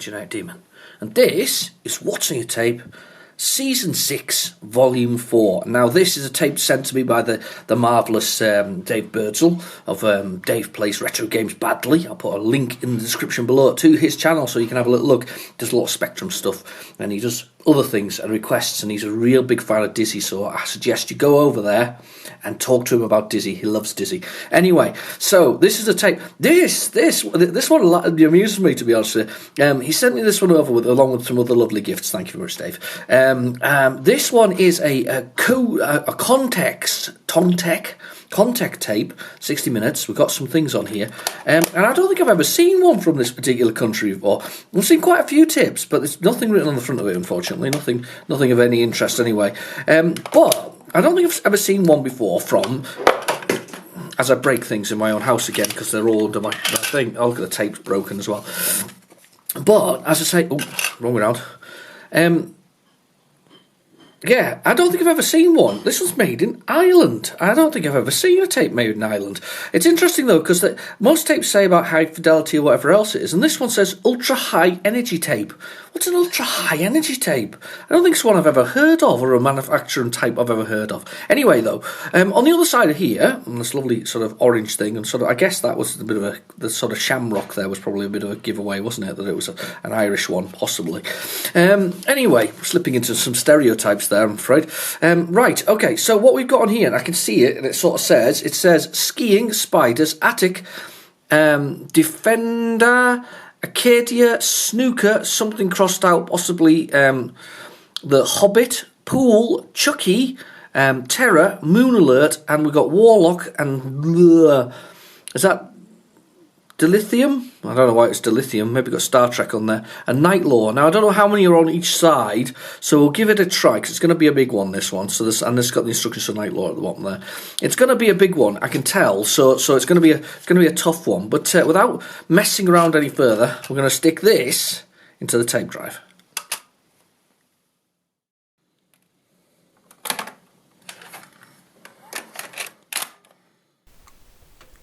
Genetic Demon. And this is What's on Your Tape, Season 6, Volume 4. Now, this is a tape sent to me by the marvellous Dave Birdsall of Dave Plays Retrogames Badly. I'll put a link in the description below to his channel so you can have a little look. He does a lot of Spectrum stuff, and he does other things and requests, and he's a real big fan of Dizzy, so I suggest you go over there and talk to him about Dizzy. He loves Dizzy. Anyway, so this is a tape. This one amuses me, to be honest with you. He sent me this one over along with some other lovely gifts. Thank you very much, Dave. This one is a contact tape, 60 minutes. We've got some things on here. And I don't think I've ever seen one from this particular country before. I've seen quite a few tapes, but there's nothing written on the front of it, unfortunately. Nothing of any interest anyway. But I don't think I've ever seen one before from, as I break things in my own house again, because they're all under my thing. Oh, look at the tape's broken as well. But, as I say, wrong way around. Yeah, I don't think I've ever seen one. This was made in Ireland. I don't think I've ever seen a tape made in Ireland. It's interesting, though, because most tapes say about high fidelity or whatever else it is, and this one says ultra-high energy tape. What's an ultra-high energy tape? I don't think it's one I've ever heard of, or a manufacturing type I've ever heard of. Anyway, though, on the other side of here, on this lovely sort of orange thing, and sort of, I guess that was a bit of the sort of shamrock there was probably a bit of a giveaway, wasn't it? That it was an Irish one, possibly. Anyway, slipping into some stereotypes there, I'm afraid. Right, okay, so what we've got on here, and I can see it, and it says skiing, spiders, attic, defender, Acadia, snooker, something crossed out, possibly the Hobbit, pool, Chucky, terror, moon alert, and we've got warlock, and is that dilithium? I don't know why it's dilithium. Maybe got Star Trek on there. And Night Law. Now, I don't know how many are on each side, so we'll give it a try, because it's going to be a big one, this one. So this got the instructions for Night Law at the bottom there. It's going to be a big one, I can tell. So it's going to be a tough one. But without messing around any further, we're going to stick this into the tape drive.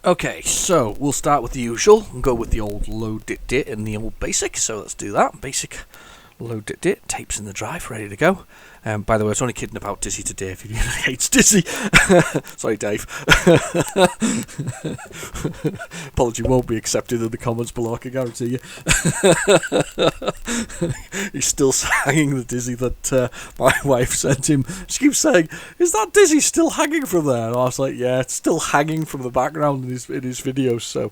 Okay, so we'll start with the usual and go with the old load dit and the old basic. So let's do that. Basic load dit, tapes in the drive, ready to go. By the way, I was only kidding about Dizzy today if you hates Dizzy. Sorry, Dave. Apology won't be accepted in the comments below, I can guarantee you. He's still hanging the Dizzy that my wife sent him. She keeps saying, "Is that Dizzy still hanging from there?" And I was like, "Yeah, it's still hanging from the background in his videos." So,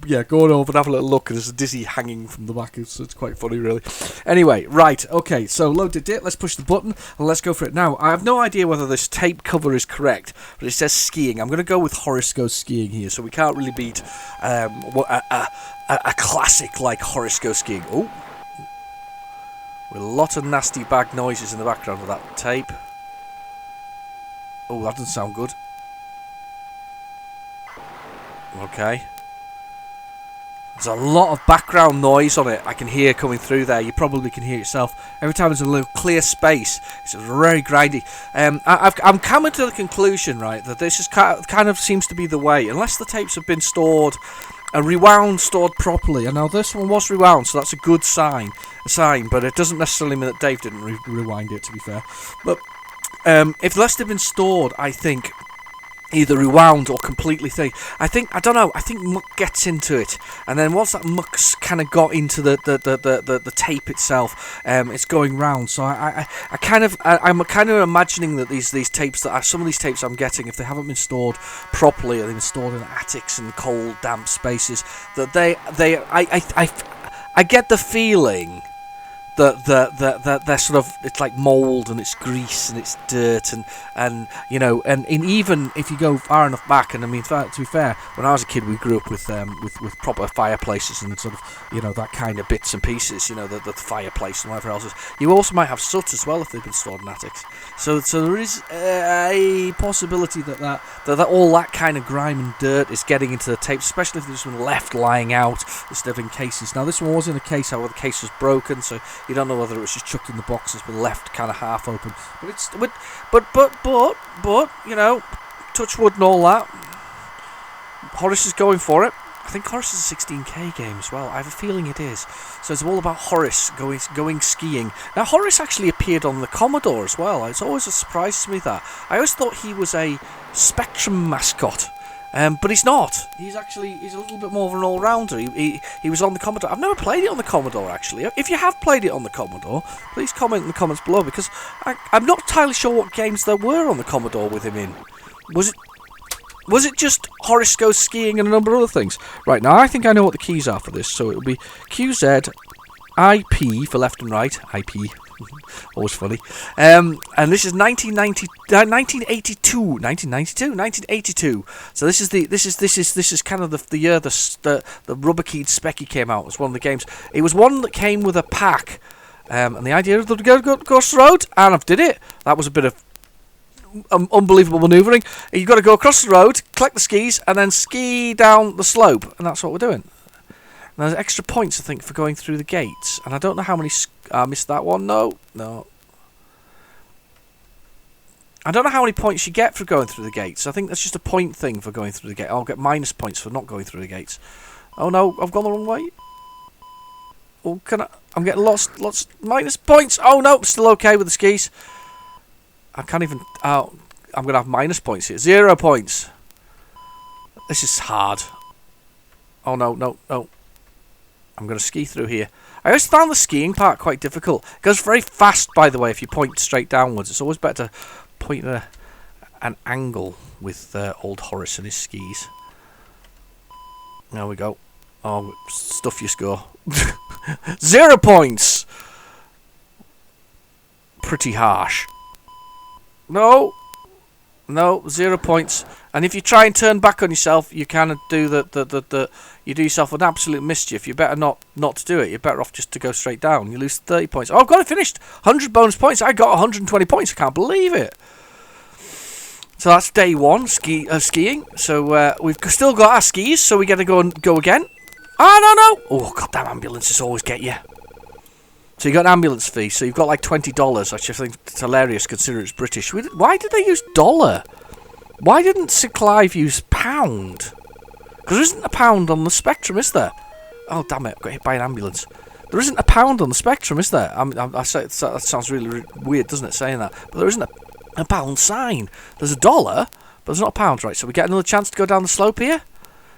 yeah, go on over and have a little look. There's a Dizzy hanging from the back. It's quite funny, really. Anyway, right, okay, so load it. Let's push the button. And let's go for it. Now, I have no idea whether this tape cover is correct, but it says skiing. I'm going to go with Horace Goes Skiing here, so we can't really beat a classic like Horace Goes Skiing. Oh, with a lot of nasty bag noises in the background of that tape. Oh, that doesn't sound good. Okay. There's a lot of background noise on it I can hear coming through there. You probably can hear it yourself. Every time there's a little clear space, it's very grindy. I'm coming to the conclusion, right, that this is kind of seems to be the way, unless the tapes have been stored and stored properly. And now this one was rewound, so that's a good sign. But it doesn't necessarily mean that Dave didn't rewind it, to be fair. But if less have been stored, I think either rewound or completely thick. I think muck gets into it, and then once that muck's kind of got into the tape itself, it's going round. So I'm kind of imagining that these tapes some of these tapes I'm getting, if they haven't been stored properly, or they've been stored in attics and cold, damp spaces, that I get the feeling that they're sort of, it's like mould and it's grease and it's dirt and you know, and even if you go far enough back, and I mean, to be fair, when I was a kid we grew up with proper fireplaces and sort of, you know, that kind of bits and pieces, you know, the fireplace and whatever else is. You also might have soot as well if they've been stored in attics, so there is a possibility that all that kind of grime and dirt is getting into the tapes, especially if there's been left lying out instead of in cases. Now this one was in a case, however the case was broken, so you don't know whether it was just chucked in the box, it's been left kind of half open. But you know, touch wood and all that. Horace is going for it. I think Horace is a 16K game as well. I have a feeling it is. So it's all about Horace going skiing. Now, Horace actually appeared on the Commodore as well. It's always a surprise to me that. I always thought he was a Spectrum mascot. But he's not. He's a little bit more of an all-rounder. He was on the Commodore. I've never played it on the Commodore, actually. If you have played it on the Commodore, please comment in the comments below, because I'm not entirely sure what games there were on the Commodore with him in. Was it just Horace goes skiing and a number of other things? Right, now I think I know what the keys are for this. So it'll be QZ, IP for left and right. IP. Always funny. And this is 1982. So this is kind of the year the Rubber Keyed Specky came out. It was one of the games. It was one that came with a pack. And the idea of go across the road, and I've did it. That was a bit of unbelievable manoeuvring. You've got to go across the road, collect the skis, and then ski down the slope, and that's what we're doing. And there's extra points, I think, for going through the gates, and I don't know how many. I missed that one. No. I don't know how many points you get for going through the gates. I think that's just a point thing for going through the gate. I'll get minus points for not going through the gates. Oh no, I've gone the wrong way. Oh, I'm getting lost minus points. Oh no, still okay with the skis. I can't even... Oh, I'm going to have minus points here. 0 points. This is hard. Oh, no. I'm going to ski through here. I always found the skiing part quite difficult. It goes very fast, by the way, if you point straight downwards. It's always better to point at an angle with old Horace and his skis. There we go. Oh, stuff your score. 0 points! Pretty harsh. No, 0 points. And if you try and turn back on yourself, you kind of do you do yourself an absolute mischief. You're better not to do it. You're better off just to go straight down. You lose 30 points. Oh, I've got it finished. 100 bonus points. I got 120 points. I can't believe it. So that's day one skiing. So we've still got our skis. So we get to go again. Oh no! Oh, goddamn ambulances always get you. So you got an ambulance fee, so you've got like $20, which I think it's hilarious considering it's British. Why did they use dollar? Why didn't Sir Clive use pound? Because there isn't a pound on the Spectrum, is there? Oh, damn it, I got hit by an ambulance. There isn't a pound on the Spectrum, is there? I say, that sounds really weird, doesn't it, saying that? But there isn't a pound sign. There's a dollar, but there's not a pound, right? So we get another chance to go down the slope here.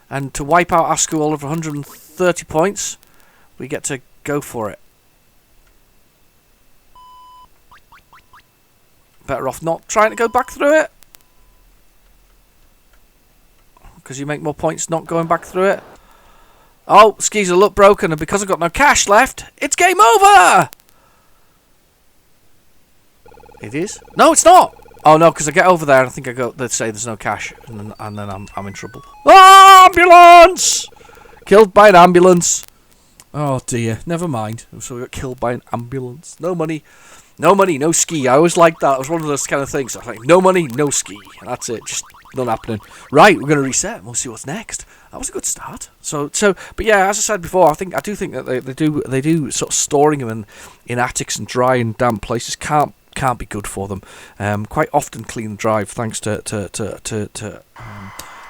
And to wipe out our school of 130 points, we get to go for it. Better off not trying to go back through it, because you make more points not going back through it. Oh, skis are look broken, and because I've got no cash left, it's game over! It is? No, it's not! Oh no, because I get over there and I think they say there's no cash, and then I'm in trouble. Oh, ambulance! Killed by an ambulance. Oh dear, never mind. So we got killed by an ambulance. No money. No money, no ski. I always liked that. It was one of those kind of things. I was like, no money, no ski. And that's it. Just not happening. Right, we're going to reset and we'll see what's next. That was a good start. But yeah, as I said before, I do think that they do sort of storing them in attics and dry and damp places can't be good for them. Quite often clean the drive thanks to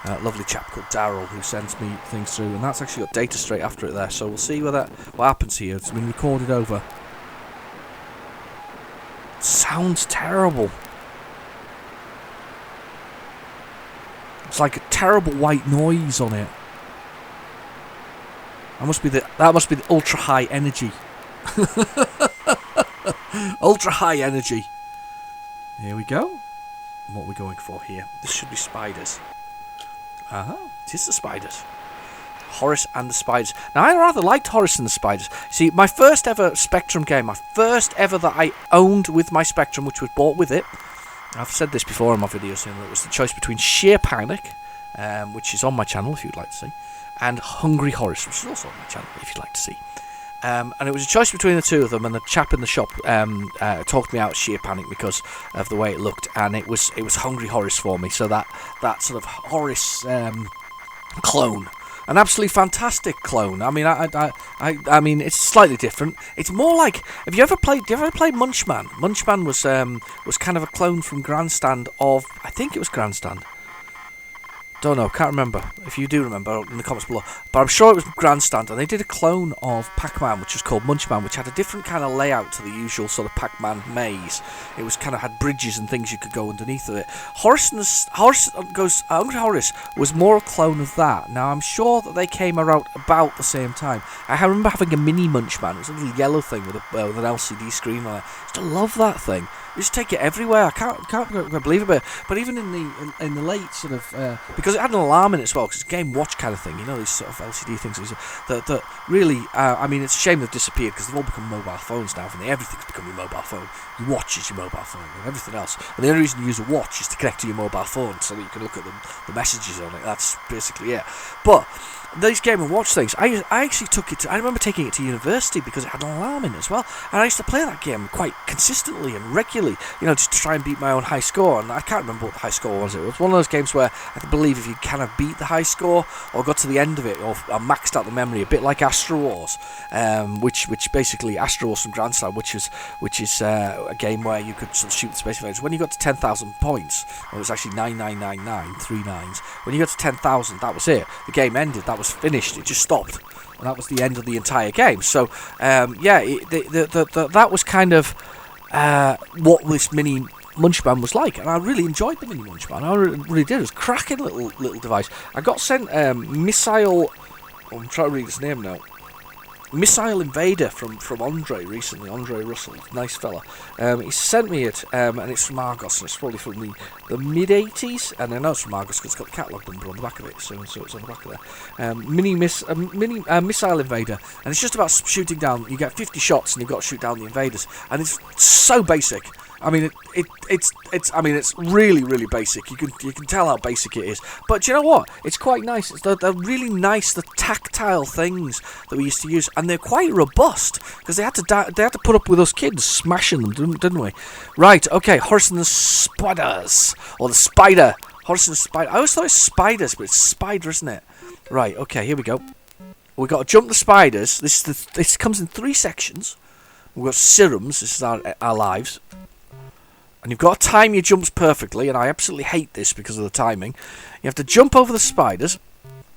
a lovely chap called Daryl who sends me things through, and that's actually got data straight after it there. So we'll see what happens here. It's been recorded over. Sounds terrible. It's like a terrible white noise on it. That must be the ultra high energy. Ultra high energy. Here we go. What are we going for here? This should be spiders. It is the spiders. Horace and the Spiders. Now, I rather liked Horace and the Spiders. See, my first ever Spectrum game, my first ever that I owned with my Spectrum, which was bought with it, I've said this before in my videos, it was the choice between Sheer Panic, which is on my channel if you'd like to see, and Hungry Horace, which is also on my channel if you'd like to see. And it was a choice between the two of them, and the chap in the shop talked me out of Sheer Panic because of the way it looked, and it was Hungry Horace for me. So that sort of Horace clone, an absolutely fantastic clone. I mean, it's slightly different. It's more like, do you ever play Munchman? Munchman was kind of a clone from Grandstand of, I think it was Grandstand. Don't know, can't remember. If you do remember, in the comments below. But I'm sure it was Grandstand, and they did a clone of Pac-Man, which was called Munchman, which had a different kind of layout to the usual sort of Pac-Man maze. It was kind of had bridges and things you could go underneath of it. Hungry Horace was more a clone of that. Now, I'm sure that they came around about the same time. I remember having a mini Munchman. It was a little yellow thing with an LCD screen on it. I used to love that thing. You just take it everywhere. I can't believe it. But even in the late sort of because it had an alarm in it as well, because it's a Game Watch kind of thing. You know, these sort of LCD things that really. I mean, it's a shame they've disappeared because they've all become mobile phones now. And everything's become your mobile phone. Your watch is your mobile phone and everything else. And the only reason you use a watch is to connect to your mobile phone so that you can look at the messages on it. That's basically it. But these Game & Watch things, I actually took it to, I remember taking it to university because it had an alarm in it as well, and I used to play that game quite consistently and regularly, you know, just to try and beat my own high score. And I can't remember what the high score was. It was one of those games where I believe if you kind of beat the high score or got to the end of it or maxed out the memory, a bit like Astro Wars, which basically Astro Wars from Grandstand, which is a game where you could sort of shoot the space invaders. When you got to 10,000 points, it was actually 9999, 3 9s. When you got to 10,000, that was it. The game ended. That was finished. It just stopped, and that was the end of the entire game. So that was kind of what this mini Munchman was like, and I really enjoyed the mini Munchman. I really did. It was a cracking little device. I got sent Missile. I'm trying to read his name now. Missile Invader from Andre recently. Andre Russell, nice fella. He sent me it, and it's from Argos, and it's probably from the mid 80s. And I know it's from Argos because it's got the catalogue number on the back of it, so it's on the back of there. Mini Missile Invader, and it's just about shooting down. You get 50 shots, and you've got to shoot down the invaders, and it's so basic. I mean, it's really basic. You can tell how basic it is. But do you know what? It's quite nice. They're really nice. The tactile things that we used to use, and they're quite robust because they had to put up with us kids smashing them, didn't we? Right. Okay. Horace and the Spiders, or the Spider. Horace and the Spider. I always thought it was spiders, but it's spider, isn't it? Right. Okay. Here we go. We've got to jump the spiders. This comes in 3 sections. We've got serums. This is our lives. And you've got to time your jumps perfectly, and I absolutely hate this because of the timing. You have to jump over the spiders.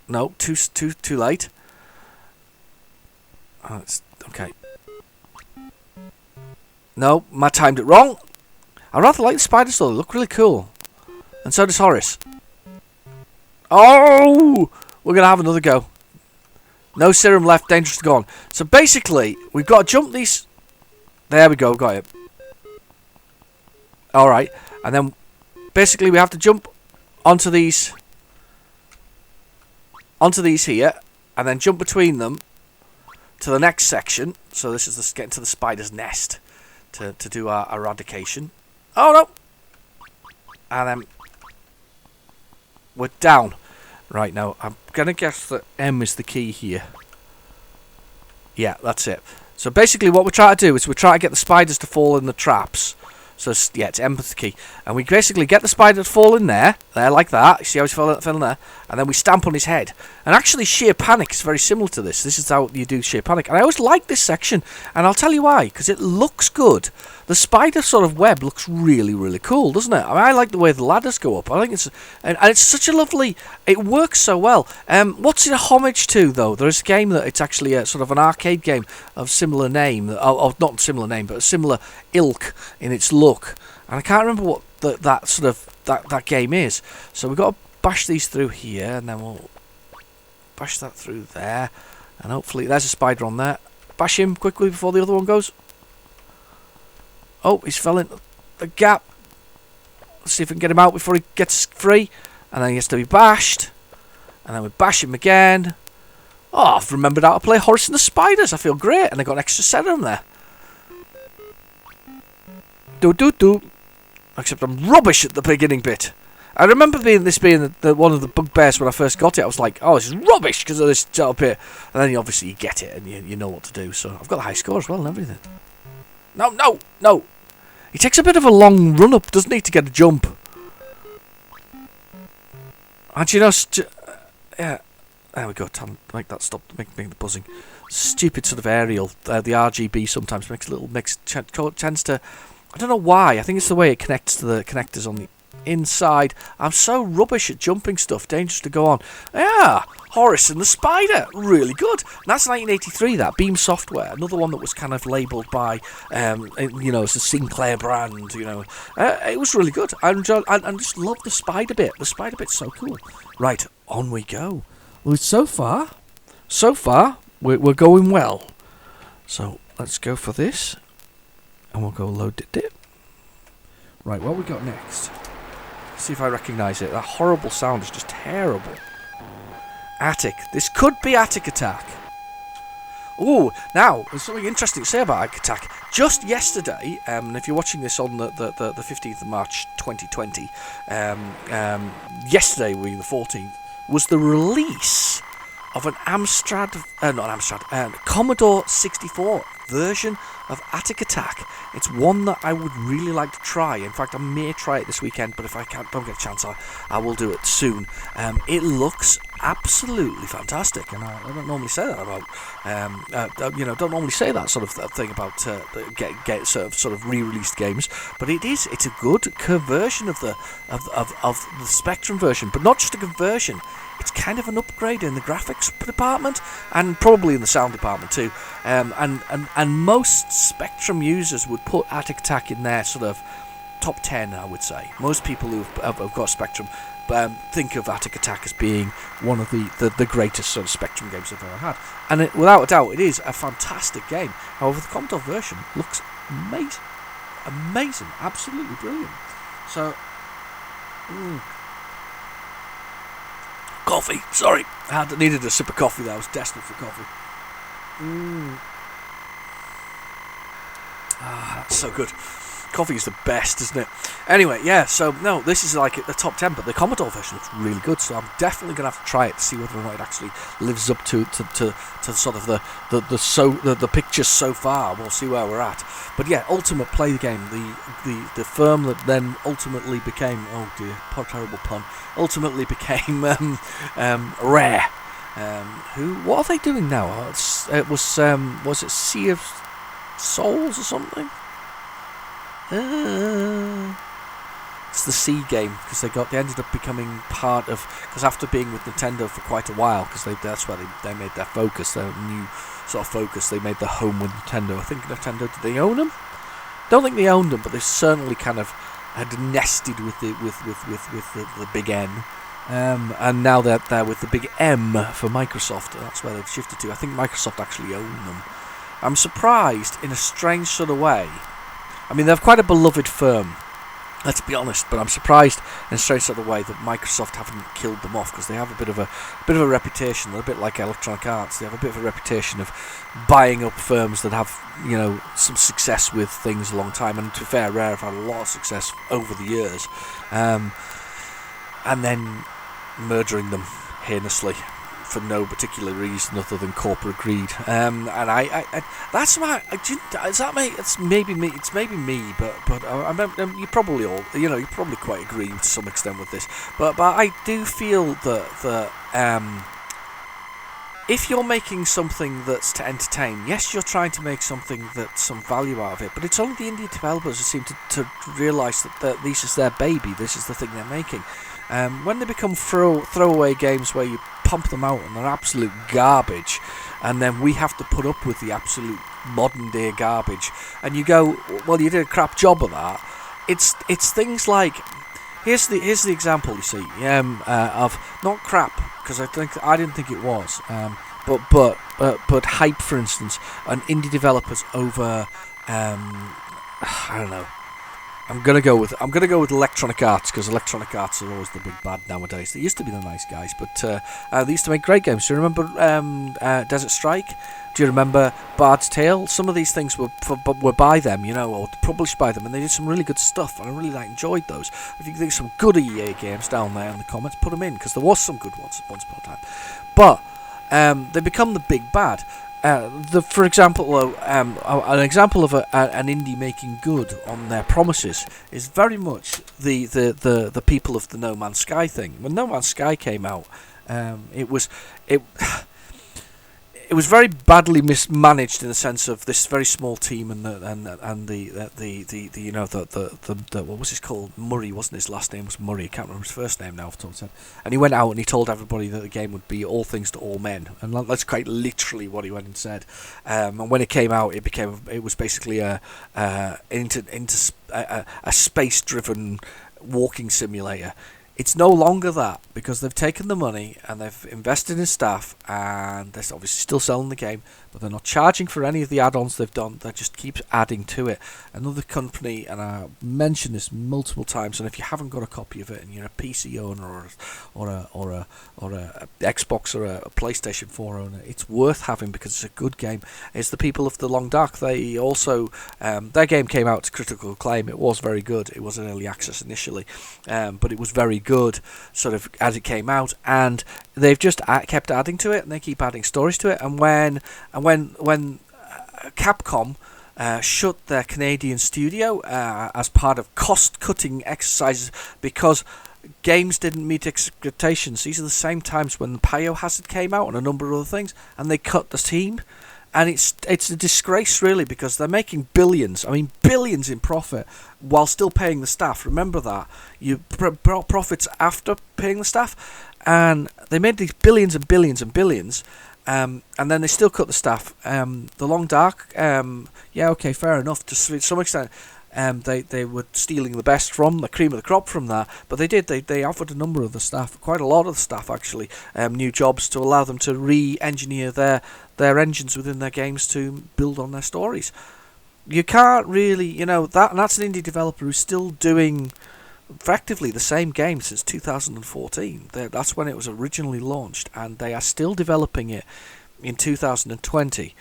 No, too late. Oh, it's okay. No, I timed it wrong. I rather like the spiders though; they look really cool. And so does Horace. Oh, we're gonna have another go. No serum left. Dangerous gone. So basically, we've got to jump these. There we go. Got it. Alright, and then basically we have to jump onto these here, and then jump between them to the next section. So this is getting to the spider's nest to do our eradication. Oh no! And then we're down. Right, now I'm gonna guess that M is the key here. Yeah, that's it. So basically what we're trying to do is we're trying to get the spiders to fall in the traps. So, yeah, it's empathy key. And we basically get the spider to fall in there like that. You see how he's fell in there? And then we stamp on his head. And actually, Sheer Panic is very similar to this. This is how you do Sheer Panic. And I always like this section. And I'll tell you why. Because it looks good. The spider sort of web looks really cool, doesn't it? I mean, I like the way the ladders go up. I think it's... And it's such a lovely... It works so well. What's it a homage to, though? There's a game that it's actually a sort of an arcade game of similar name. Not similar name, but a similar ilk in its look. And I can't remember what that game is. So we've got to bash these through here, and then we'll bash that through there. And hopefully... There's a spider on there. Bash him quickly before the other one goes. Oh, he's fell in the gap. Let's see if we can get him out before he gets free. And then he has to be bashed. And then we bash him again. Oh, I've remembered how to play Horace and the Spiders. I feel great. And I got an extra set of them there. Do. Except I'm rubbish at the beginning bit. I remember this being one of the bugbears when I first got it. I was like, oh, this is rubbish because of this little bit. And then obviously you get it and you know what to do. So I've got the high score as well and everything. No. He takes a bit of a long run up, doesn't he, to get a jump? And you know, yeah, there we go. Make that stop. Make the buzzing. Stupid sort of aerial. The RGB sometimes tends to. I don't know why. I think it's the way it connects to the connectors on the inside. I'm so rubbish at jumping stuff. Dangerous to go on. Yeah, Horace and the Spider. Really good. And that's 1983, that. Beam Software. Another one that was kind of labelled by, it's a Sinclair brand, It was really good. I just love the Spider bit. The Spider bit's so cool. Right, on we go. Well, so far, we're going well. So, let's go for this. And we'll go load it. Right, what we got next? See if I recognise it. That horrible sound is just terrible. Attic. This could be Attic Attack. Ooh, now, there's something interesting to say about Attic Attack. Just yesterday, and if you're watching this on the 15th of March 2020, yesterday, being the 14th, was the release of an Commodore 64 version of Attic Attack. It's one that I would really like to try. In fact, I may try it this weekend, but if I don't get a chance, I will do it soon. It looks absolutely fantastic, and I don't normally say that about, don't normally say that sort of thing about get sort of re-released games. But it's a good conversion of the Spectrum version, but not just a conversion. It's kind of an upgrade in the graphics department, and probably in the sound department too. And most Spectrum users would put Attic Attack in their sort of top 10, I would say. Most people who have got Spectrum think of Attic Attack as being one of the greatest sort of Spectrum games they've ever had. And without a doubt, it is a fantastic game. However, the Commodore version looks amazing. Amazing. Absolutely brilliant. So, coffee. Sorry. I needed a sip of coffee there. I was desperate for coffee. That's so good. Coffee is the best, isn't it? Anyway, yeah, so, no, this is like the top 10, but the Commodore version looks really good, so I'm definitely going to have to try it to see whether or not it actually lives up to sort of the pictures so far. We'll see where we're at. But yeah, Ultimate Play the Game, the firm that then ultimately became, oh dear, terrible pun, ultimately became Rare. What are they doing now? Was it Sea of Souls or something? It's the C game, because they ended up becoming part of, because after being with Nintendo for quite a while, because that's where they made their focus, their new sort of focus. They made their home with Nintendo. I think Nintendo, did they own them? Don't think they owned them, but they certainly kind of had nested with the big N. And now they're with the big M for Microsoft. That's where they've shifted to. I think Microsoft actually own them. I'm surprised in a strange sort of way. I mean, they're quite a beloved firm, let's be honest, but I'm surprised in a strange sort of way that Microsoft haven't killed them off, because they have a bit of a reputation. They're a bit like Electronic Arts. They have a bit of a reputation of buying up firms that have, some success with things a long time. And to be fair, Rare have had a lot of success over the years, and then murdering them heinously for no particular reason other than corporate greed. And that's my. Is that me? It's maybe me. It's maybe me. But you probably all. You probably quite agree to some extent with this. But I do feel that if you're making something that's to entertain, yes, you're trying to make something that's some value out of it. But it's only the indie developers who seem to realise that this is their baby. This is the thing they're making. When they become throwaway games where you pump them out and they're absolute garbage, and then we have to put up with the absolute modern day garbage, and you go, well, you did a crap job of that. It's things like, here's the example, you see, of not crap, because I didn't think it was, but hype, for instance, and indie developers over I don't know. I'm gonna go with Electronic Arts, because Electronic Arts are always the big bad nowadays. They used to be the nice guys, but they used to make great games. Do you remember Desert Strike? Do you remember Bard's Tale? Some of these things were by them, or published by them, and they did some really good stuff, and I really enjoyed those. If you think some good EA games down there in the comments, put them in, because there was some good ones once upon a time. But they become the big bad. For example, an example of an indie making good on their promises is very much the people of the No Man's Sky thing. When No Man's Sky came out, it it was very badly mismanaged in the sense of this very small team and the you know the what was his called, Murray, wasn't his last name was Murray, I can't remember his first name now off the top of my head. And he went out and he told everybody that the game would be all things to all men, and that's quite literally what he went and said. And when it came out, it was basically a space driven walking simulator. It's no longer that, because they've taken the money and they've invested in staff, and they're obviously still selling the game, but they're not charging for any of the add-ons they've done. They just keep adding to it. Another company, and I mentioned this multiple times, and if you haven't got a copy of it and you're a PC owner or a Xbox or a PlayStation 4 owner, it's worth having because it's a good game. It's the people of The Long Dark. They also their game came out to critical acclaim. It was very good. It was an early access initially, but it was very good sort of as it came out, and they've just kept adding to it, and they keep adding stories to it. And when Capcom shut their Canadian studio as part of cost-cutting exercises because games didn't meet expectations, these are the same times when Biohazard came out and a number of other things, and they cut the team. And it's a disgrace, really, because they're making billions. I mean, billions in profit while still paying the staff. Remember that. You brought profits after paying the staff, and they made these billions and billions and billions, and then they still cut the staff. The Long Dark, yeah, okay, fair enough to some extent. They were stealing the best from the cream of the crop from that, but they offered a number of the staff, quite a lot of the staff actually, new jobs to allow them to re-engineer their engines within their games to build on their stories. You can't really, that's an indie developer who's still doing effectively the same game since 2014. That's when it was originally launched, and they are still developing it in 2020.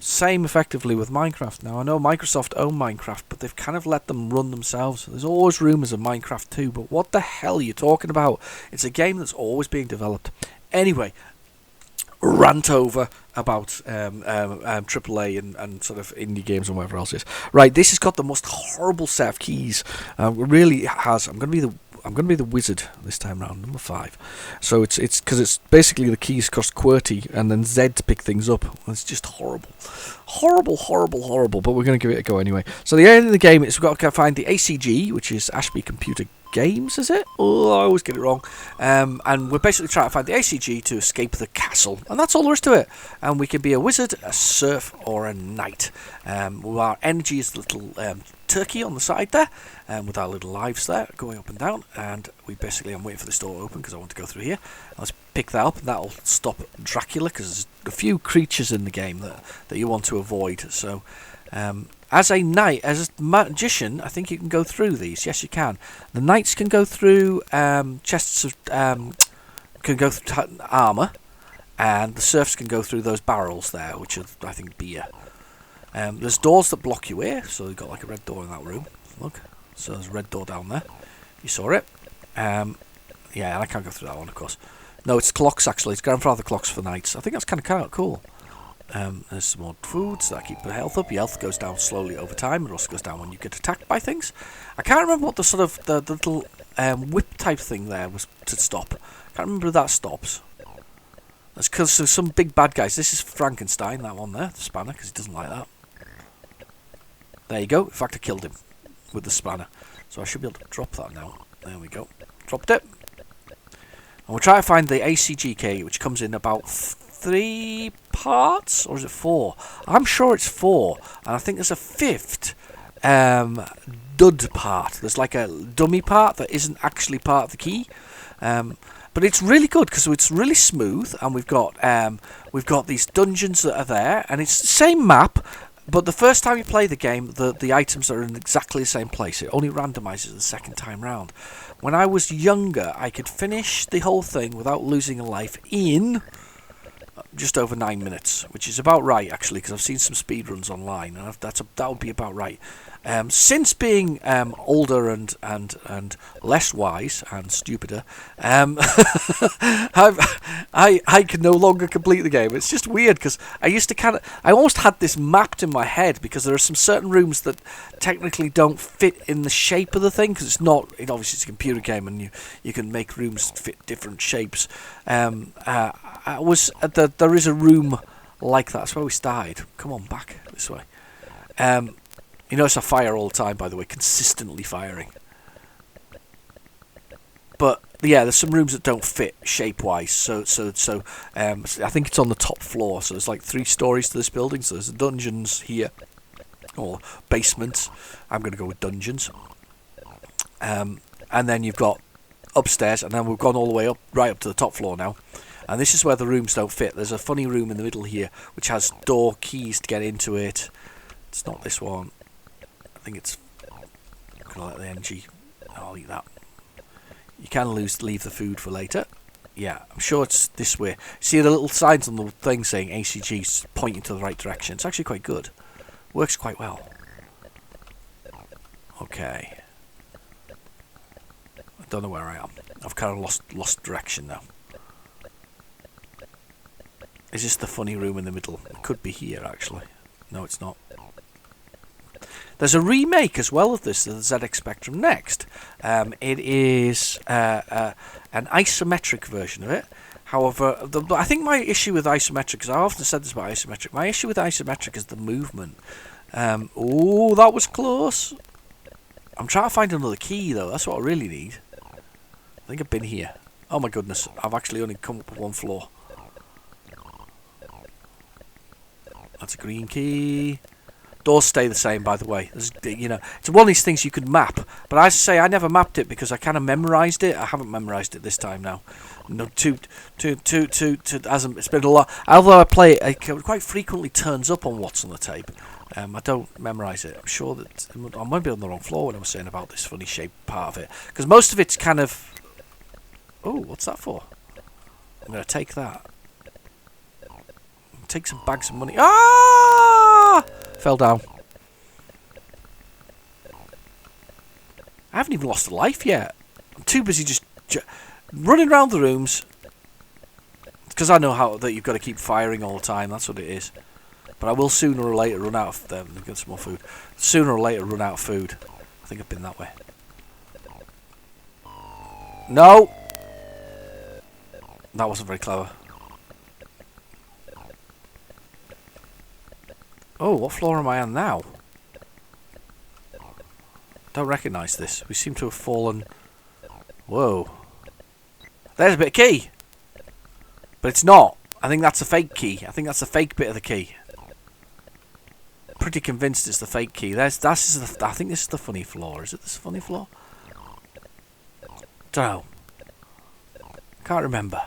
Same effectively with Minecraft. Now, I know Microsoft own Minecraft, but they've kind of let them run themselves. There's always rumours of Minecraft 2, but what the hell are you talking about? It's a game that's always being developed. Anyway, rant over about AAA and sort of indie games and whatever else it is. Right, this has got the most horrible set of keys. It really has. I'm going to be the wizard this time round, number 5. So it's because it's basically the keys cost QWERTY and then Z to pick things up. It's just horrible. But we're going to give it a go anyway. So the end of the game is we've got to find the ACG, which is Ashby Computer Games, is it? Oh, I always get it wrong. And we're basically trying to find the ACG to escape the castle, and that's all there is to it. And we can be a wizard, a serf, or a knight. Our energy is the little turkey on the side there, with our little lives there going up and down. And I'm waiting for this door to open because I want to go through here. Let's pick that up, and that'll stop Dracula, because there's a few creatures in the game that you want to avoid. So as a knight, as a magician, I think you can go through these. Yes, you can. The knights can go through chests of can go through armour, and the serfs can go through those barrels there, which are, I think, beer. There's doors that block you here, so you've got like a red door in that room. Look, so there's a red door down there. You saw it. Yeah, and I can't go through that one, of course. No, it's clocks, actually. It's grandfather clocks for knights. I think that's kind of cool. There's some more food, so that keeps your health up. Your health goes down slowly over time. It also goes down when you get attacked by things. I can't remember what the sort of the little whip type thing there was to stop. I can't remember if that stops. That's because there's some big bad guys. This is Frankenstein, that one there, the spanner, because he doesn't like that. There you go. In fact, I killed him with the spanner. So I should be able to drop that now. There we go. Dropped it. And we'll try to find the ACG key, which comes in about 3 parts, or is it 4? I'm sure it's 4, and I think there's a 5th dud part. There's like a dummy part that isn't actually part of the key, but it's really good because it's really smooth, and we've got these dungeons that are there, and it's the same map. But the first time you play the game, the items are in exactly the same place. It only randomises the second time round. When I was younger, I could finish the whole thing without losing a life in just over 9 minutes, which is about right, actually, because I've seen some speedruns online, and that would be about right. Since being older and less wise and stupider, I can no longer complete the game. It's just weird because I almost had this mapped in my head, because there are some certain rooms that technically don't fit in the shape of the thing, because obviously it's a computer game and you can make rooms fit different shapes. There is a room like that. That's where we started. Come on, back this way. You notice I fire all the time, by the way, consistently firing. But yeah, there's some rooms that don't fit shape-wise. So I think it's on the top floor. So there's like 3 stories to this building. So there's the dungeons here, or basements. I'm going to go with dungeons. And then you've got upstairs, and then we've gone all the way up, right up to the top floor now. And this is where the rooms don't fit. There's a funny room in the middle here, which has door keys to get into it. It's not this one. I think it's... I'm going to let the NG... I'll eat that. You can leave the food for later. Yeah, I'm sure it's this way. See the little signs on the thing saying ACG pointing to the right direction. It's actually quite good. Works quite well. Okay. I don't know where I am. I've kind of lost direction now. Is this the funny room in the middle? It could be here, actually. No, it's not. There's a remake as well of this, the ZX Spectrum Next. It is an isometric version of it. However, I think my issue with isometric, because I often said this about isometric, my issue with isometric is the movement. Oh, that was close. I'm trying to find another key, though. That's what I really need. I think I've been here. Oh my goodness, I've actually only come up 1 floor. That's a green key. Doors stay the same, by the way. You know, it's one of these things you could map. But as I say, I never mapped it because I kind of memorised it. I haven't memorised it this time now. No, it's been a lot. Although I play it, it quite frequently turns up on what's on the tape. I don't memorise it. I'm sure that I might be on the wrong floor when I was saying about this funny shaped part of it. Because most of it's kind of... Oh, what's that for? I'm going to take that. Take some bags of money. Ah! Fell down. I haven't even lost a life yet. I'm too busy just running around the rooms. Because I know that you've got to keep firing all the time. That's what it is. But I will sooner or later run out of them. Get some more food. Sooner or later run out of food. I think I've been that way. No! That wasn't very clever. Oh, what floor am I on now? Don't recognise this. We seem to have fallen... Whoa. There's a bit of key. But it's not. I think that's a fake key. I think that's a fake bit of the key. Pretty convinced it's the fake key. I think this is the funny floor. Is it this funny floor? Don't know. Can't remember.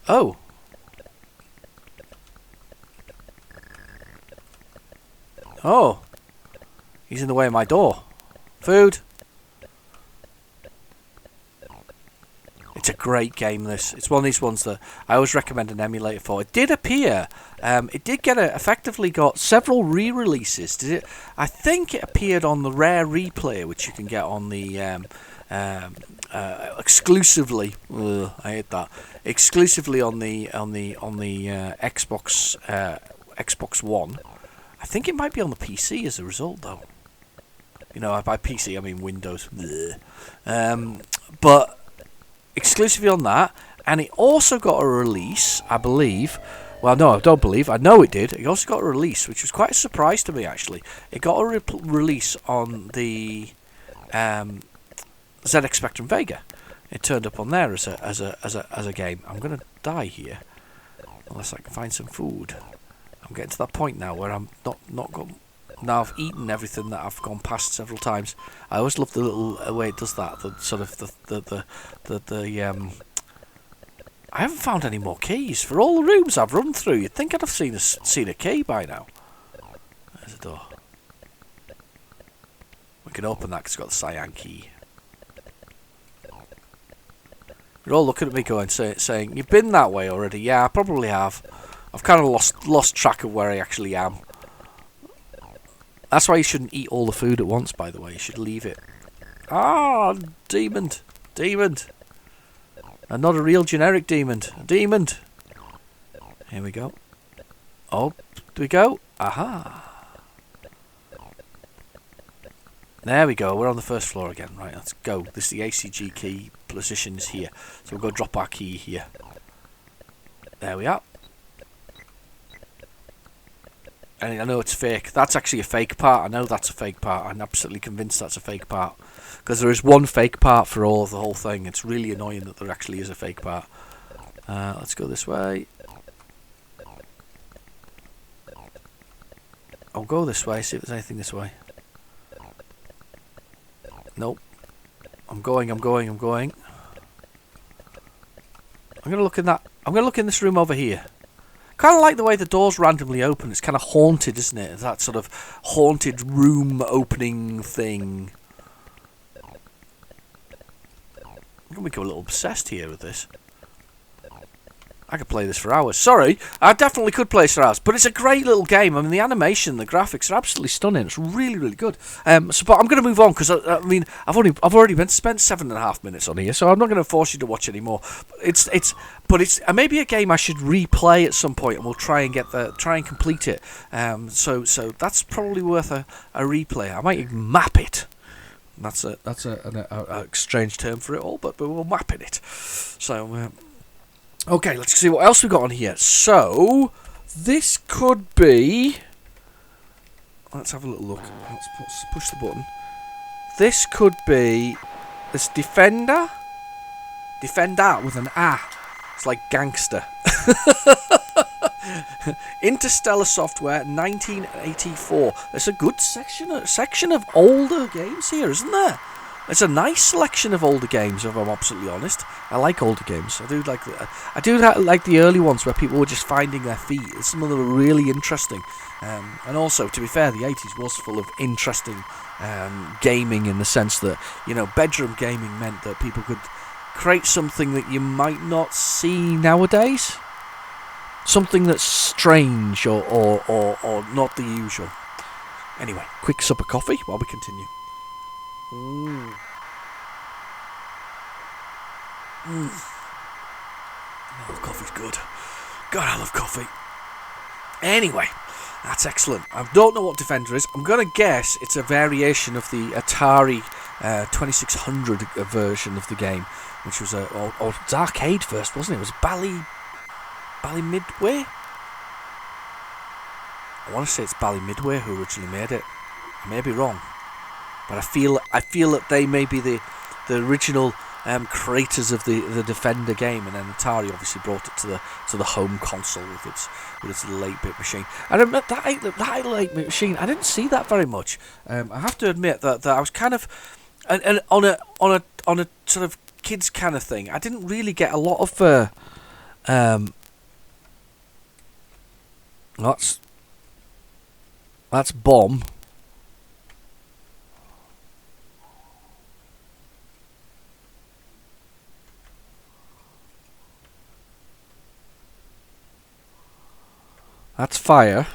Oh. Oh. He's in the way of my door. Food. It's a great game, this. It's one of these ones that I always recommend an emulator for. It did appear. It did get effectively got several re-releases. Did it? I think it appeared on the Rare Replay, which you can get on the exclusively. I hate that. Exclusively on the Xbox Xbox One. I think it might be on the PC as a result, though. You know, by PC I mean Windows. But exclusively on that, and it also got a release, I believe. Well, no, I don't believe. I know it did. It also got a release, which was quite a surprise to me, actually. It got a release on the ZX Spectrum Vega. It turned up on there as a game. I'm gonna die here unless I can find some food. I'm getting to that point now where I'm not going. Now I've eaten everything that I've gone past several times. I always love the little way it does that. The sort of the I haven't found any more keys for all the rooms I've run through. You'd think I'd have seen a key by now. There's a door. We can open that because it's got the cyan key. You're all looking at me going, saying, "You've been that way already." Yeah, I probably have. I've kind of lost track of where I actually am. That's why you shouldn't eat all the food at once, by the way. You should leave it. Ah, demon. Demon. And not a real generic demon. A demon. Here we go. Oh, do we go? Aha. There we go. We're on the first floor again. Right, let's go. This is the ACG key. Position is here. So we'll go drop our key here. There we are. And I know it's fake. That's actually a fake part. I know that's a fake part. I'm absolutely convinced that's a fake part. Because there is one fake part for all of the whole thing. It's really annoying that there actually is a fake part. Let's go this way. I'll go this way, see if there's anything this way. Nope. I'm going. I'm going to look in that. I'm going to look in this room over here. Kind of like the way the doors randomly open. It's kind of haunted, isn't it? That sort of haunted room opening thing. I'm going to become a little obsessed here with this. I could play this for hours. Sorry, I definitely could play this for hours. But it's a great little game. I mean, the animation, the graphics are absolutely stunning. It's really, really good. But I'm going to move on because I mean, I've already spent 7.5 minutes on here, so I'm not going to force you to watch any more. But it's maybe a game I should replay at some point, and we'll try and complete it. So that's probably worth a replay. I might even map it. That's a strange term for it all, but we'll map it. So. Okay, let's see what else we've got on here. So, this could be... Let's have a little look. Let's push the button. This could be... This Defender? Defender with an A. It's like gangster. Interstellar Software, 1984. There's a good section of older games here, isn't there? It's a nice selection of older games, if I'm absolutely honest. I like older games. I do like the early ones where people were just finding their feet. Some of them were really interesting. And also, to be fair, the 80s was full of interesting gaming in the sense that, you know, bedroom gaming meant that people could create something that you might not see nowadays. Something that's strange or not the usual. Anyway, quick sup of coffee while we continue. Oh, coffee's good. God, I love coffee. Anyway, that's excellent. I don't know what Defender is. I'm going to guess it's a variation of the Atari 2600 version of the game, which was it's arcade first, wasn't it? It was Bally Midway? I want to say it's Bally Midway who originally made it. I may be wrong. But I feel that they may be the original creators of the Defender game, and then Atari obviously brought it to the home console with its little 8-bit machine. And I admit that 8-bit machine, I didn't see that very much. I have to admit that I was kind of and on a sort of kids kind of thing. I didn't really get a lot of that's bomb. That's fire.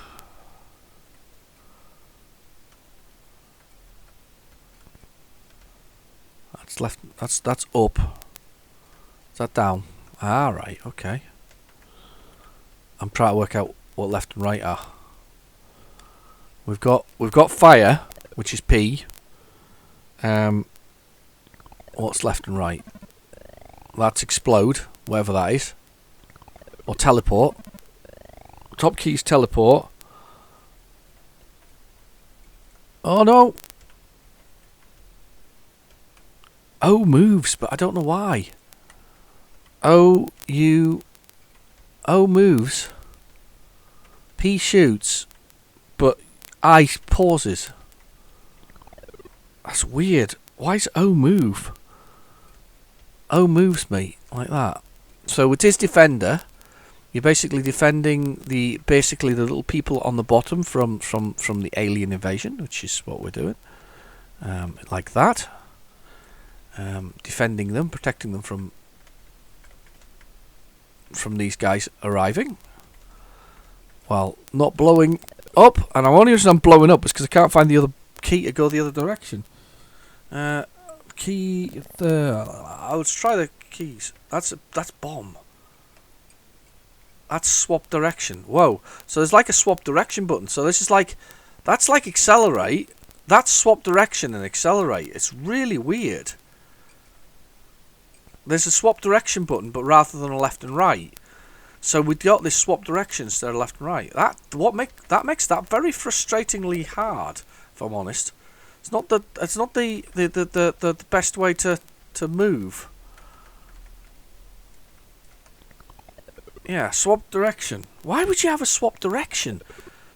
That's left. That's up. Is that down? Ah, right. Okay. I'm trying to work out what left and right are. We've got fire, which is P. What's left and right? That's explode, whatever that is, or teleport. Top keys teleport. Oh no. O moves, but I don't know why. O moves. P shoots, but I pauses. That's weird. Why does O move? O moves me like that. So it is Defender. You're basically defending the little people on the bottom from the alien invasion, which is what we're doing. Like that. Defending them, protecting them from these guys arriving. Well, not blowing up, and the only reason I'm blowing up is because I can't find the other key to go the other direction. Key there. Let's try the keys. That's bomb. That's swap direction. Whoa. So there's like a swap direction button. So this is like, that's like accelerate. That's swap direction and accelerate. It's really weird. There's a swap direction button, but rather than a left and right. So we've got this swap directions there, left and right. That makes that very frustratingly hard, if I'm honest. It's not the best way to move. Yeah, swap direction. Why would you have a swap direction?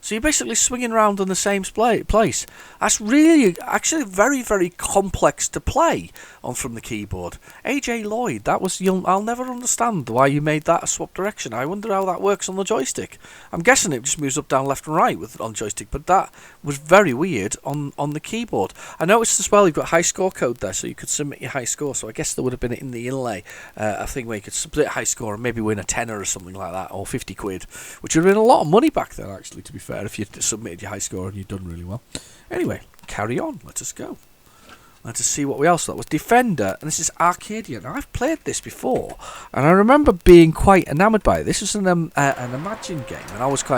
So you're basically swinging around on the same place. That's really, actually very, very complex to play on from the keyboard. AJ Lloyd, I'll never understand why you made that a swap direction. I wonder how that works on the joystick. I'm guessing it just moves up, down, left and right on joystick, but that was very weird on the keyboard. I noticed as well you've got high score code there, so you could submit your high score. So I guess there would have been in the inlay a thing where you could submit high score and maybe win a tenner or something like that, or 50 quid, which would have been a lot of money back then, actually, to be fair, if you submitted your high score and you'd done really well. Anyway, carry on. Let us go. Let us see what we else. That was Defender, and this is Arcadia. Now, I've played this before, and I remember being quite enamoured by it. This was an Imagine game, and I was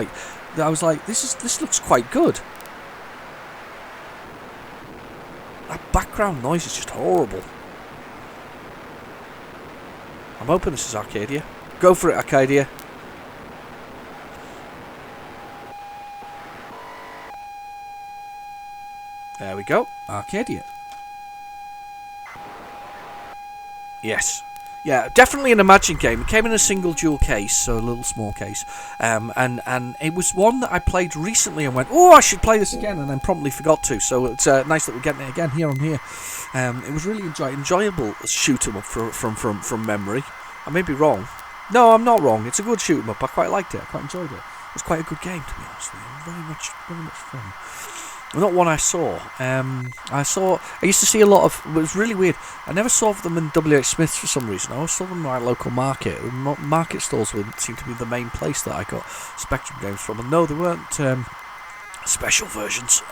like, this looks quite good. That background noise is just horrible. I'm hoping this is Arcadia. Go for it, Arcadia. There we go, Arcadia. Yes. Yeah, definitely an Imagine game. It came in a single dual case, so a little small case. And it was one that I played recently and went, oh, I should play this again, and then promptly forgot to. So it's nice that we're getting it again here on here. It was really enjoyable shoot 'em up from memory. I may be wrong. No, I'm not wrong. It's a good shoot 'em up. I quite liked it. I quite enjoyed it. It was quite a good game, to be honest with you. Very much fun. Not one I saw. I used to see a lot of. It was really weird. I never saw them in WH Smith's for some reason. I always saw them in my local market. Market stalls seemed to be the main place that I got Spectrum games from. And no, they weren't special versions.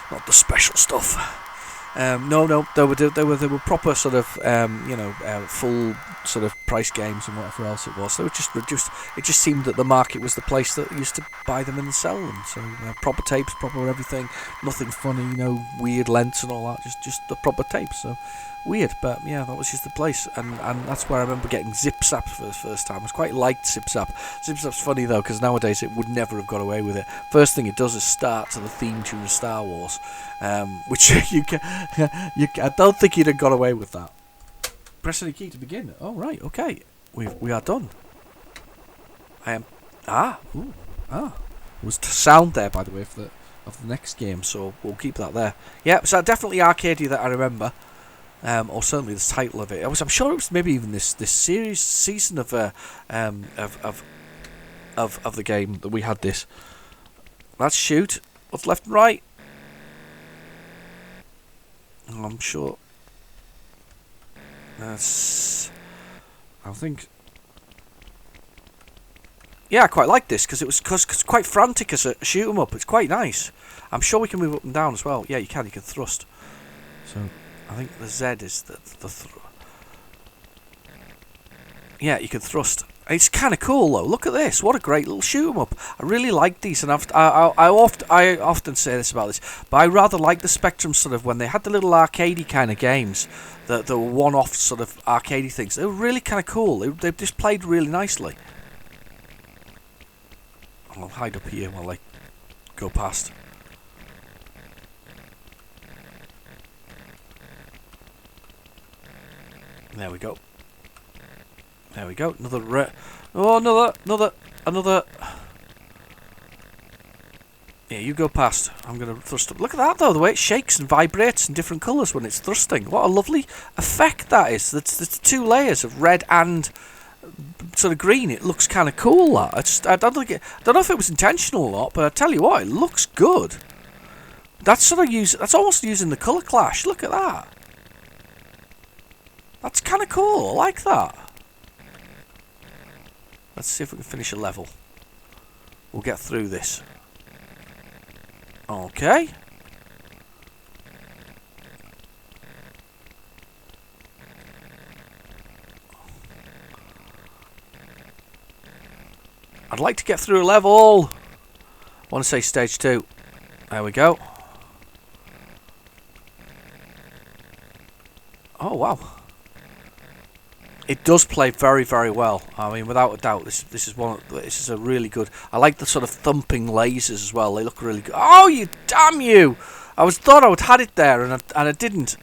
Not the special stuff. No, they were proper sort of full sort of price games and whatever else it was. They were just reduced. It just seemed that the market was the place that used to buy them and sell them. So proper tapes, proper everything, nothing funny, weird lengths and all that. Just the proper tapes. So weird, but yeah, that was just the place, and that's where I remember getting Zip Zap for the first time. I was quite liked Zip Zap. Zip Zap's funny though, because nowadays it would never have got away with it. First thing it does is start to the theme tune of Star Wars, which I don't think you'd have got away with that. Press any key to begin. Oh right, okay, we are done. I am was sound there, by the way, of the next game, so we'll keep that there. Yeah, so definitely Arcadia that I remember. Or certainly the title of it. I'm sure it was maybe even this season of the game that we had this. Let's shoot. What's left and right? I'm sure. I think. Yeah, I quite like this because it was quite frantic as a shoot 'em up. It's quite nice. I'm sure we can move up and down as well. Yeah, you can thrust. So. I think the Z is yeah, you can thrust. It's kind of cool though. Look at this. What a great little shoot 'em up. I really like these, and I often say this about this, but I rather like the Spectrum sort of when they had the little arcadey kind of games, the one-off sort of arcadey things. They were really kind of cool. They just played really nicely. I'll hide up here while I go past. There we go. There we go. Another. Another. Yeah, you go past. I'm going to thrust up. Look at that though, the way it shakes and vibrates in different colours when it's thrusting. What a lovely effect that is. That's 2 layers of red and sort of green. It looks kind of cool. That I don't know if it was intentional or not, but I tell you what, it looks good. That's almost using the colour clash. Look at that. That's kind of cool. I like that. Let's see if we can finish a level. We'll get through this. Okay. I'd like to get through a level. I want to say stage 2. There we go. Oh, wow. It does play very, very well. I mean, without a doubt, this is a really good. I like the sort of thumping lasers as well. They look really good. Oh, you damn you! Thought I would had it there, and I didn't.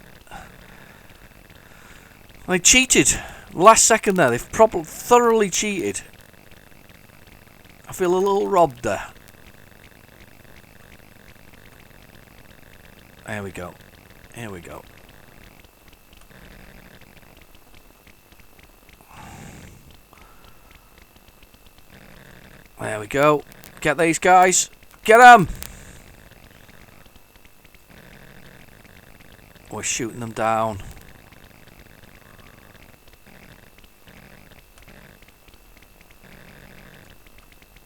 They cheated. Last second there, they've probably thoroughly cheated. I feel a little robbed there. There we go. Here we go. There we go. Get these guys. Get them! We're shooting them down.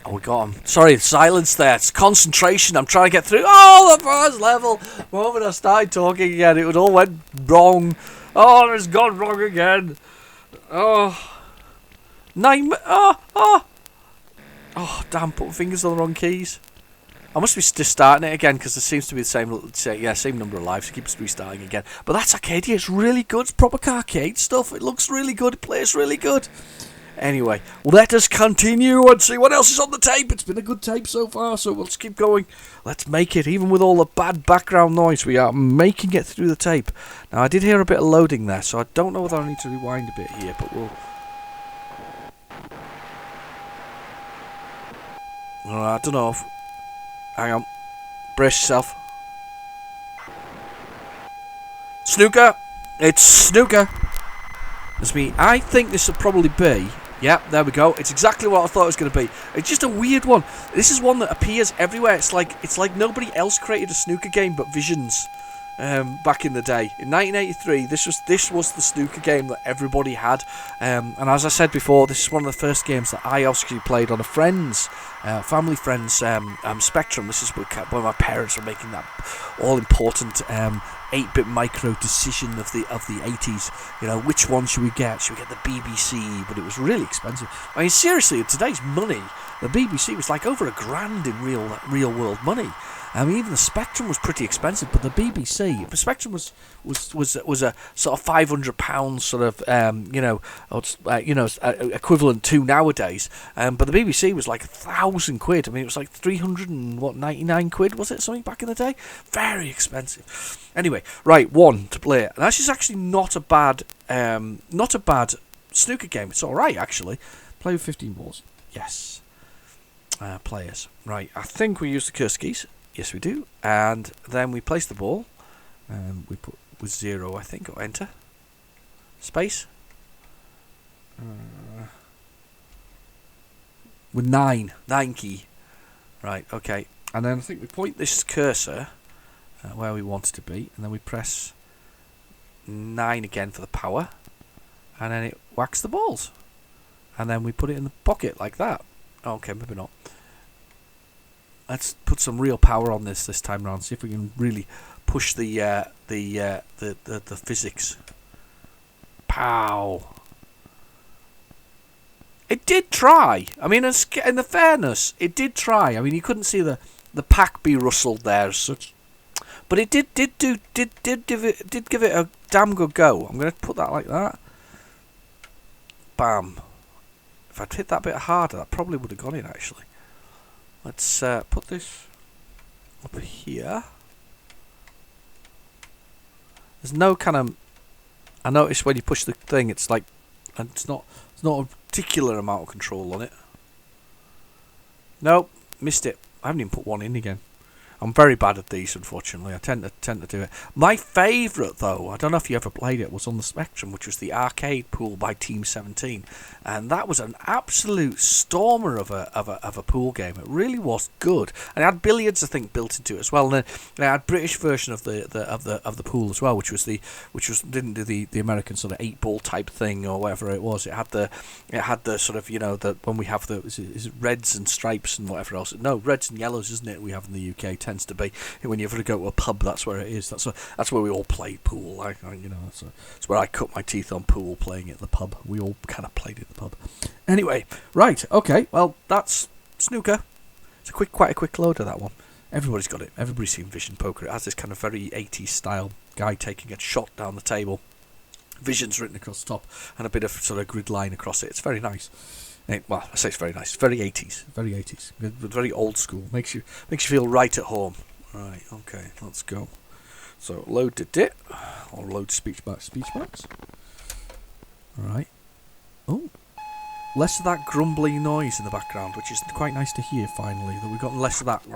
Oh, we got him. Sorry, silence there. It's concentration. I'm trying to get through. Oh, the first level. The moment I started talking again, it all went wrong. Oh, it's gone wrong again. Oh. Oh, damn, put my fingers on the wrong keys. I must be just starting it again because there seems to be the same number of lives. It keeps restarting again. But that's Arcadia. It's really good. It's proper arcade stuff. It looks really good. It plays really good. Anyway, let us continue and see what else is on the tape. It's been a good tape so far, so let's keep going. Let's make it. Even with all the bad background noise, we are making it through the tape. Now, I did hear a bit of loading there, so I don't know whether I need to rewind a bit here, but we'll... I don't know. Hang on. Brace yourself. Snooker! It's Snooker! That's me. I think this will probably be... Yep, there we go. It's exactly what I thought it was going to be. It's just a weird one. This is one that appears everywhere. It's like nobody else created a snooker game but Visions. Back in the day, in 1983, this was the snooker game that everybody had, and as I said before, this is one of the first games that I actually played on a family friend's Spectrum. This is when my parents were making that all-important 8-bit micro decision of the 80s. You know, which one should we get? Should we get the BBC? But it was really expensive. I mean, seriously, in today's money, the BBC was like over $1,000 in real world money. I mean, even the Spectrum was pretty expensive, but the BBC, the Spectrum was a sort of £500 sort of equivalent to nowadays. But the BBC was like £1,000. I mean, it was like 99 quid, was it, something back in the day? Very expensive. Anyway, right, one to play. And this is actually not a bad snooker game. It's all right actually. Play with 15 balls. Yes. Players. Right. I think we use the curse keys. Yes, we do. And then we place the ball. We put with 0, I think, or enter. Space. With 9 key. Right, okay. And then I think we point this cursor where we want it to be. And then we press 9 again for the power. And then it whacks the balls. And then we put it in the pocket like that. Okay, maybe not. Let's put some real power on this time round. See if we can really push the physics. Pow! It did try. I mean, in the fairness, it did try. I mean, you couldn't see the pack be rustled there as such, but it did give it a damn good go. I'm going to put that like that. Bam! If I'd hit that bit harder, that probably would have gone in actually. Let's put this up here. There's no kind of... I noticed when you push the thing, it's like... And it's not a particular amount of control on it. Nope, missed it. I haven't even put one in again. I'm very bad at these, unfortunately. I tend to do it. My favourite, though, I don't know if you ever played it, was on the Spectrum, which was the arcade pool by Team 17, and that was an absolute stormer of a pool game. It really was good, and it had billiards, I think, built into it as well. And then they had a British version of the pool as well, which didn't do the American sort of 8-ball type thing or whatever it was. It had the sort of, you know, the when we have the is it reds and stripes and whatever else. No, reds and yellows, isn't it? We have in the UK. Tends to be when you ever go to a pub, that's where it is. That's where we all played pool. That's where I cut my teeth on pool, playing it at the pub. We all kind of played it at the pub. Anyway, right, okay. Well, that's snooker. It's quite a quick loader, that one. Everybody's got it. Everybody's seen Vision Poker. It has this kind of very 80s style guy taking a shot down the table. Visions written across the top, and a bit of sort of grid line across it. It's very nice. Well, I say it's very nice. It's very 80s. Very 80s. Very old school. Makes you feel right at home. Right, okay, let's go. So, loaded it. Or load speech marks. Alright. Oh. Less of that grumbly noise in the background, which is quite nice to hear finally. That we've got less of that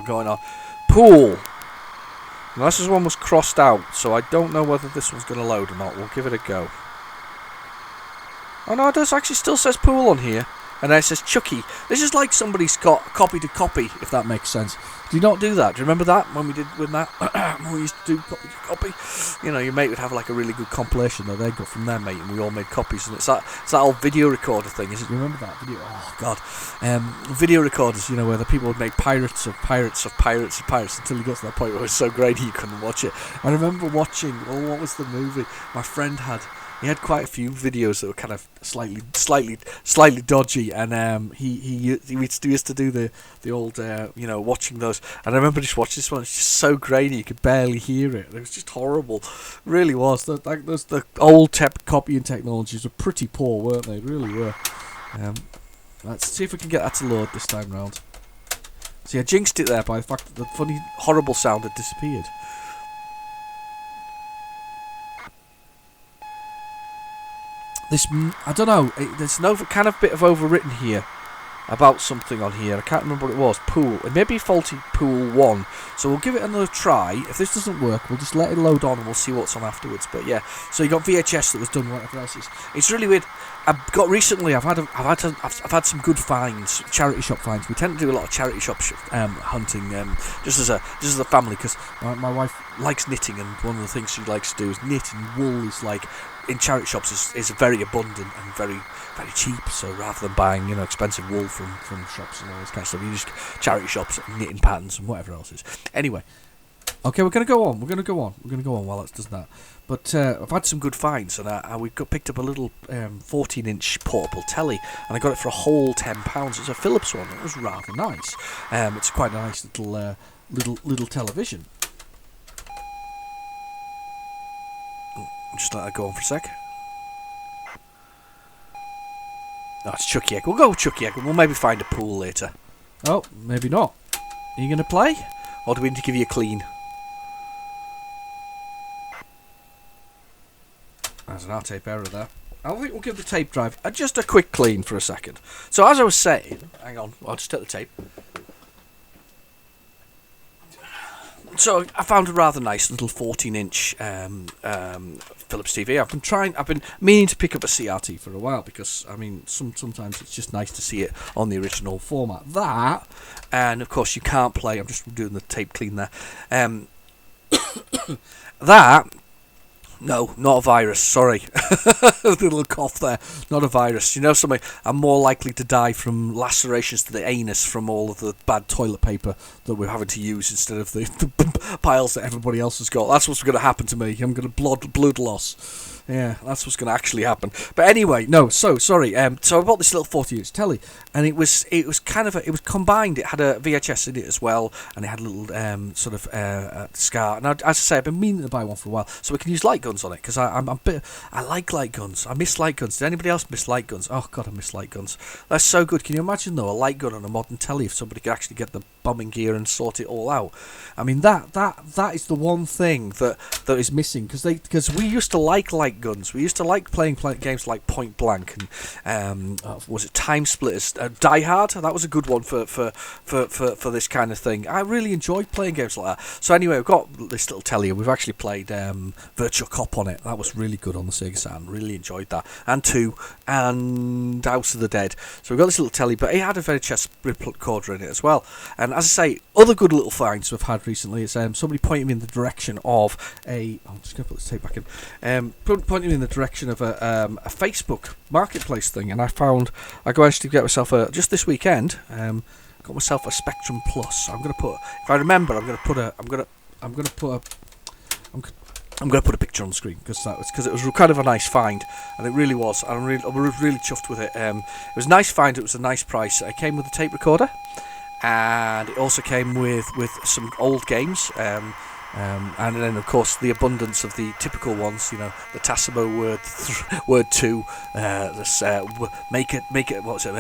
going on. Pool. Now, this one was crossed out, so I don't know whether this one's going to load or not. We'll give it a go. Oh no, it does actually still says pool on here. And then it says Chucky. This is like somebody's got copy to copy, if that makes sense. Do you not do that? Do you remember that when we did with that? When we used to do copy to copy? You know, your mate would have like a really good compilation that they got from their mate, and we all made copies. And it's that old video recorder thing, isn't it? You remember that video? Oh god, video recorders. You know, where the people would make pirates of pirates of pirates of pirates until you got to that point where it was so grainy you couldn't watch it. I remember watching. Oh, what was the movie? My friend had. He had quite a few videos that were kind of slightly dodgy, and he used to do the old watching those. And I remember just watching this one. It's just so grainy you could barely hear it. It was just horrible. It really was. The old copying technologies were pretty poor, weren't they? They really were. Let's see if we can get that to load this time round. See, I jinxed it there by the fact that the funny, horrible sound had disappeared. I don't know, there's no kind of bit of overwritten here about something on here. I can't remember what it was. Pool. It may be faulty pool 1. So we'll give it another try. If this doesn't work, we'll just let it load on and we'll see what's on afterwards. But yeah, so you got VHS that was done, whatever else is. It's really weird. I've had some good finds, charity shop finds. We tend to do a lot of charity shop hunting, just as a family, because my wife likes knitting, and one of the things she likes to do is knit, and wool is like in charity shops is very abundant and very very cheap. So rather than buying expensive wool from shops and all this kind of stuff, you just charity shops and knitting patterns and whatever else is. Anyway, okay, we're gonna go on while it does that. But I've had some good finds, and we picked up a little 14-inch portable telly, and I got it for a whole £10. It's a Philips one. It was rather nice. It's quite a nice little television. Just let that go on for a sec. No, it's Chucky Egg. We'll go with Chucky Egg, and we'll maybe find a pool later. Oh, maybe not. Are you going to play? Or do we need to give you a clean? There's an R-tape error there. I think we'll give the tape drive just a quick clean for a second. So as I was saying, hang on, I'll just take the tape. So I found a rather nice little 14-inch Philips TV. I've been meaning to pick up a CRT for a while, because I mean sometimes it's just nice to see it on the original format. That, and of course you can't play. I'm just doing the tape clean there. That. No, not a virus, sorry. A little cough there. Not a virus. You know something? I'm more likely to die from lacerations to the anus from all of the bad toilet paper that we're having to use instead of the piles that everybody else has got. That's what's going to happen to me. I'm going to blood loss. Yeah, that's what's going to actually happen. But anyway, no, so sorry. So I bought this little 40-inch telly, and it was combined. It had a VHS in it as well, and it had a little SCAR. And as I say, I've been meaning to buy one for a while, so we can use light guns on it, because I like light guns. I miss light guns. Did anybody else miss light guns? Oh god, I miss light guns. That's so good. Can you imagine though a light gun on a modern telly, if somebody could actually get the bombing gear and sort it all out? I mean that is the one thing that is missing, because we used to like light guns. We used to like playing games like Point Blank and was it Time Splitters, Die Hard. That was a good one for this kind of thing. I really enjoyed playing games like that. So anyway, we've got this little telly, and we've actually played Virtual Cop on it. That was really good on the Sega Saturn. Really enjoyed that. And 2 and House of the Dead. So we've got this little telly, but it had a VHS recorder in it as well. And as I say, other good little finds we've had recently is somebody pointed me in the direction of I'm just going to put this tape back in. Pointed me in the direction of a Facebook marketplace thing, and I managed to get myself just this weekend. Got myself a Spectrum Plus. I'm going to put, if I remember, I'm going to put a picture on the screen, because it was kind of a nice find, and it really was. I was really chuffed with it. It was a nice find. It was a nice price. It came with a tape recorder, and it also came with some old games. And then, of course, the abundance of the typical ones. You know, the Tassimo word 2, this make it. What's it?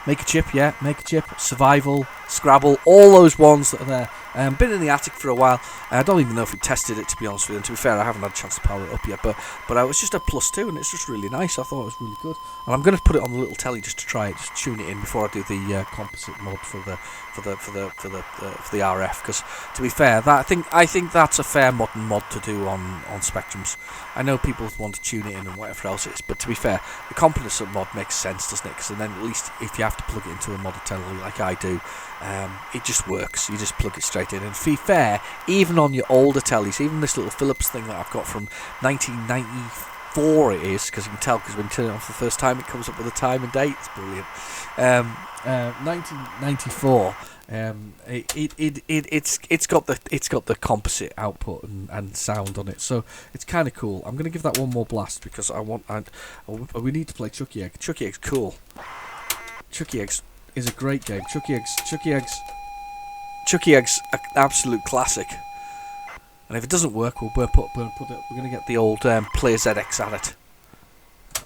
Make a chip, yeah, make a chip, survival, Scrabble, all those ones that are there. Been in the attic for a while. I don't even know if we tested it, to be honest with you. And to be fair, I haven't had a chance to power it up yet. But I was just a +2, and it's just really nice. I thought it was really good. And I'm going to put it on the little telly just to try it, just tune it in before I do the composite mod for the RF. Because to be fair, I think that's a fair modern mod to do on Spectrums. I know people want to tune it in and whatever else it is, but to be fair, the composite mod makes sense, doesn't it? Because then at least if you have to plug it into a modded telly like I do, it just works. You just plug it straight in. And to be fair, even on your older tellies, even this little Philips thing that I've got from 1994 it is, because you can tell, because when you turn it on for the first time it comes up with the time and date. It's brilliant. 1994. It's got the composite output and sound on it, so it's kind of cool. I'm gonna give that one more blast because we need to play Chucky Egg. Chucky Egg's cool. Chucky Eggs is a great game. Chucky Egg's an absolute classic. And if it doesn't work, we're gonna get the old PlayZX at it.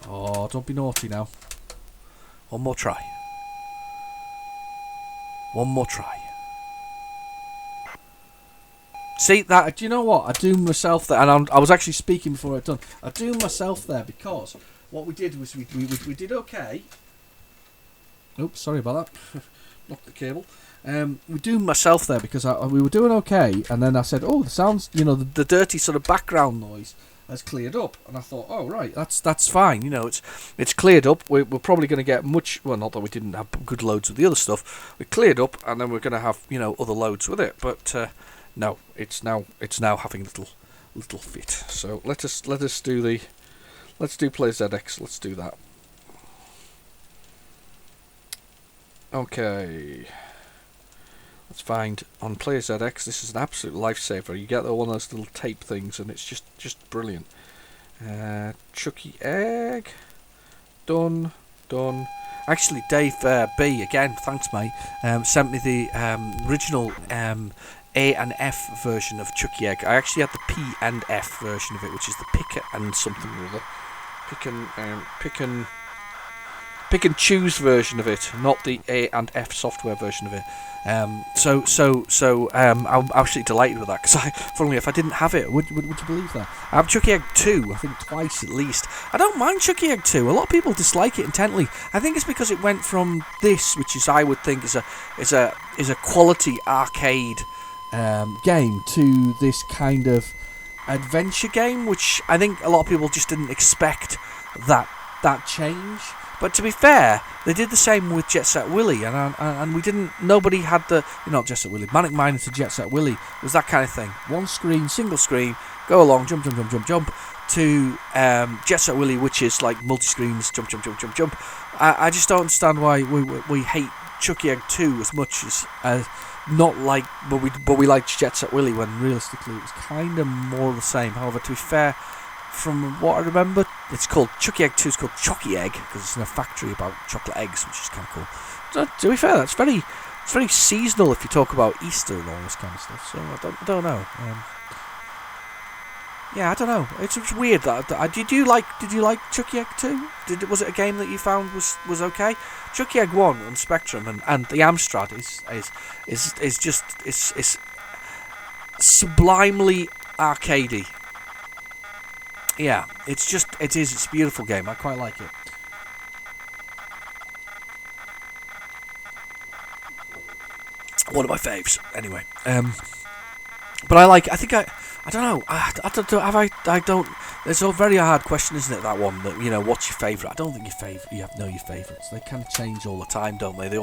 Oh, don't be naughty now. One more try. See that? Do you know what? I doomed myself there, and I was actually speaking before I'd done. I doomed myself there because what we did was we did okay. Oops, sorry about that. Knocked the cable. We doomed myself there because we were doing okay, and then I said, "Oh, the sounds, the dirty sort of background noise has cleared up," and I thought, "Oh, right, that's fine. It's cleared up. We're probably going to get much. Well, not that we didn't have good loads with the other stuff. We cleared up, and then we're going to have other loads with it. But no, it's now having little fit. So let's do PlayZX. Let's do that. Okay. Let's find on PlayZX. This is an absolute lifesaver. You get one of those little tape things, and it's just brilliant. Chucky Egg. Done. Actually, Dave B again. Thanks, mate. Sent me the original A and F version of Chucky Egg. I actually had the P and F version of it, which is the pick and something or other. Pick and choose version of it, not the A and F software version of it. I'm absolutely delighted with that, because funnily enough, I didn't have it. Would you believe that? I have Chucky Egg 2, I think twice at least. I don't mind Chucky Egg 2. A lot of people dislike it intently. I think it's because it went from this, which is, I would think, is a quality arcade game, to this kind of adventure game, which I think a lot of people just didn't expect that change. But to be fair, they did the same with Jet Set Willy, and we didn't. Nobody had not Jet Set Willy. Manic Miner to Jet Set Willy was that kind of thing. One screen, single screen, go along, jump. To Jet Set Willy, which is like multi screens, jump. I just don't understand why we hate Chucky Egg 2 as much as not like, but we liked Jet Set Willy, when realistically it was kind of more the same. However, to be fair, from what I remember, it's called Chucky Egg 2. It's called Chucky Egg because it's in a factory about chocolate eggs, which is kind of cool. So, to be fair, it's very seasonal if you talk about Easter and all this kind of stuff. So I don't know. I don't know. It's weird that did you like Chucky Egg 2? Was it a game that you found was okay? Chucky Egg 1 on Spectrum and the Amstrad is just sublimely arcadey. Yeah, it's a beautiful game. I quite like it. One of my faves, anyway. But I don't know. It's a very hard question, isn't it? That one. That what's your favourite? I don't think your favourites. They kind of change all the time, don't they? They're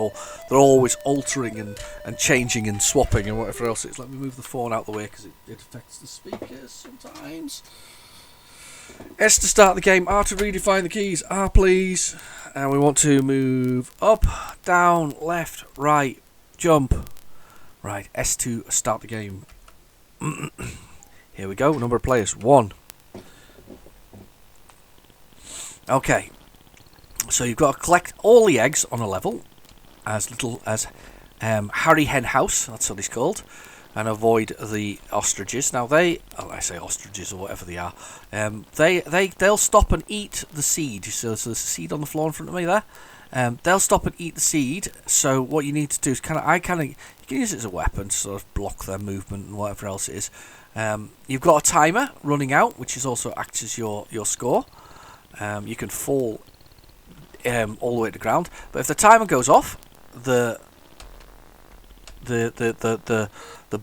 always altering and changing and swapping and whatever else it is. Let me move the phone out the way because it affects the speakers sometimes. S to start the game, R to redefine the keys, R please. And we want to move up, down, left, right, jump. Right, S to start the game. Here we go, number of players, 1. Okay, so you've got to collect all the eggs on a level, as little as Harry Hen House, that's what it's called. and avoid the ostriches. Now I say ostriches or whatever they are, they'll stop and eat the seed. So there's a seed on the floor in front of me there. They'll stop and eat the seed. So what you need to do is you can use it as a weapon to sort of block their movement and whatever else it is. You've got a timer running out, which is also acts as your score. You can fall all the way to the ground, but if the timer goes off, the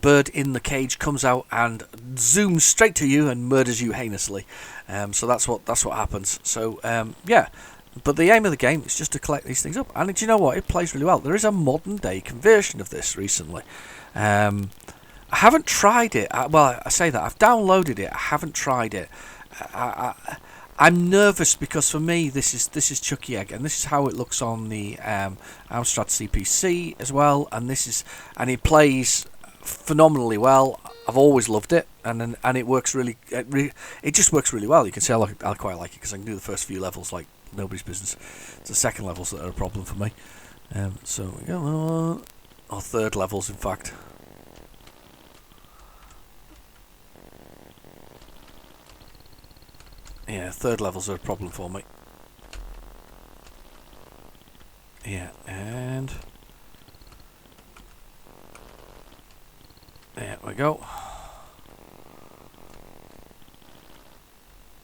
bird in the cage comes out and zooms straight to you and murders you heinously. So that's what happens. So yeah, but the aim of the game is just to collect these things up. And do you know what? It plays really well. There is a modern day conversion of this recently. I haven't tried it. Well, I say that I've downloaded it. I haven't tried it. I'm nervous because for me this is Chucky Egg, and this is how it looks on the Amstrad CPC as well, and it plays phenomenally well. I've always loved it, and it works it just works really well. You can see I quite like it because I can do the first few levels like nobody's business. It's the second levels that are a problem for me. So we go, or third levels in fact. Yeah, third levels are a problem for me. Yeah, and there we go.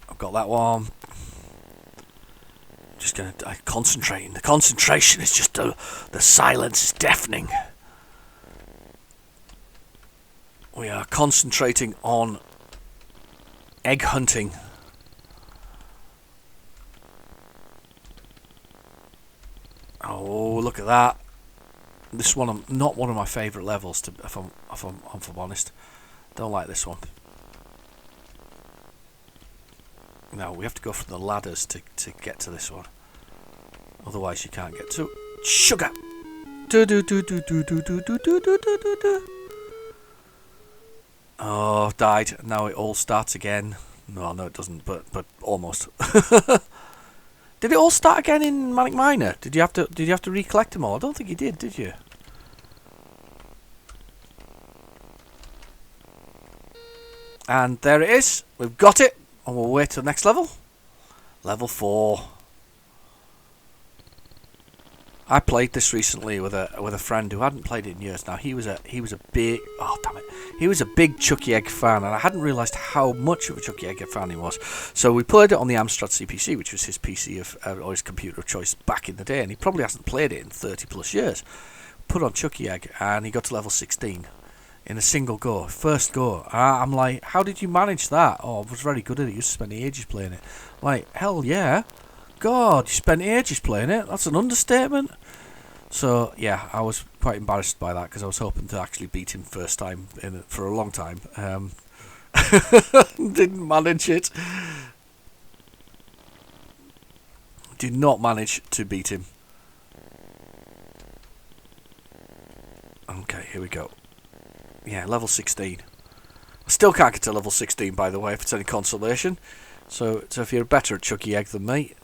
I've got that one. Just gonna concentrating. The concentration is just the silence is deafening. We are concentrating on egg hunting. Oh, look at that! This one, not one of my favourite levels. If I'm honest, don't like this one. No, we have to go for the ladders to get to this one. Otherwise, you can't get to sugar. Oh, died. Now it all starts again. No, it doesn't. But almost. Did it all start again in Manic Miner? Did you have to recollect them all? I don't think you did you? And there it is. We've got it, and we'll wait till the next level. Level 4. I played this recently with a friend who hadn't played it in years. Now he was a big he was a big Chucky Egg fan, and I hadn't realised how much of a Chucky Egg fan he was. So we played it on the Amstrad CPC, which was his PC or his computer of choice back in the day, and he probably hasn't played it in 30 plus years. Put on Chucky Egg, and he got to level 16 in a single go, first go. I'm like, how did you manage that? Oh, I was very good at it. You used to spend ages playing it. Like, hell yeah. God, you spent ages playing it. That's an understatement. So yeah, I was quite embarrassed by that because I was hoping to actually beat him first time for a long time. Didn't manage it. Did not manage to beat him. Okay, here we go. Yeah, level 16. I still can't get to level 16, by the way, if it's any consolation. So if you're better at Chucky Egg than me,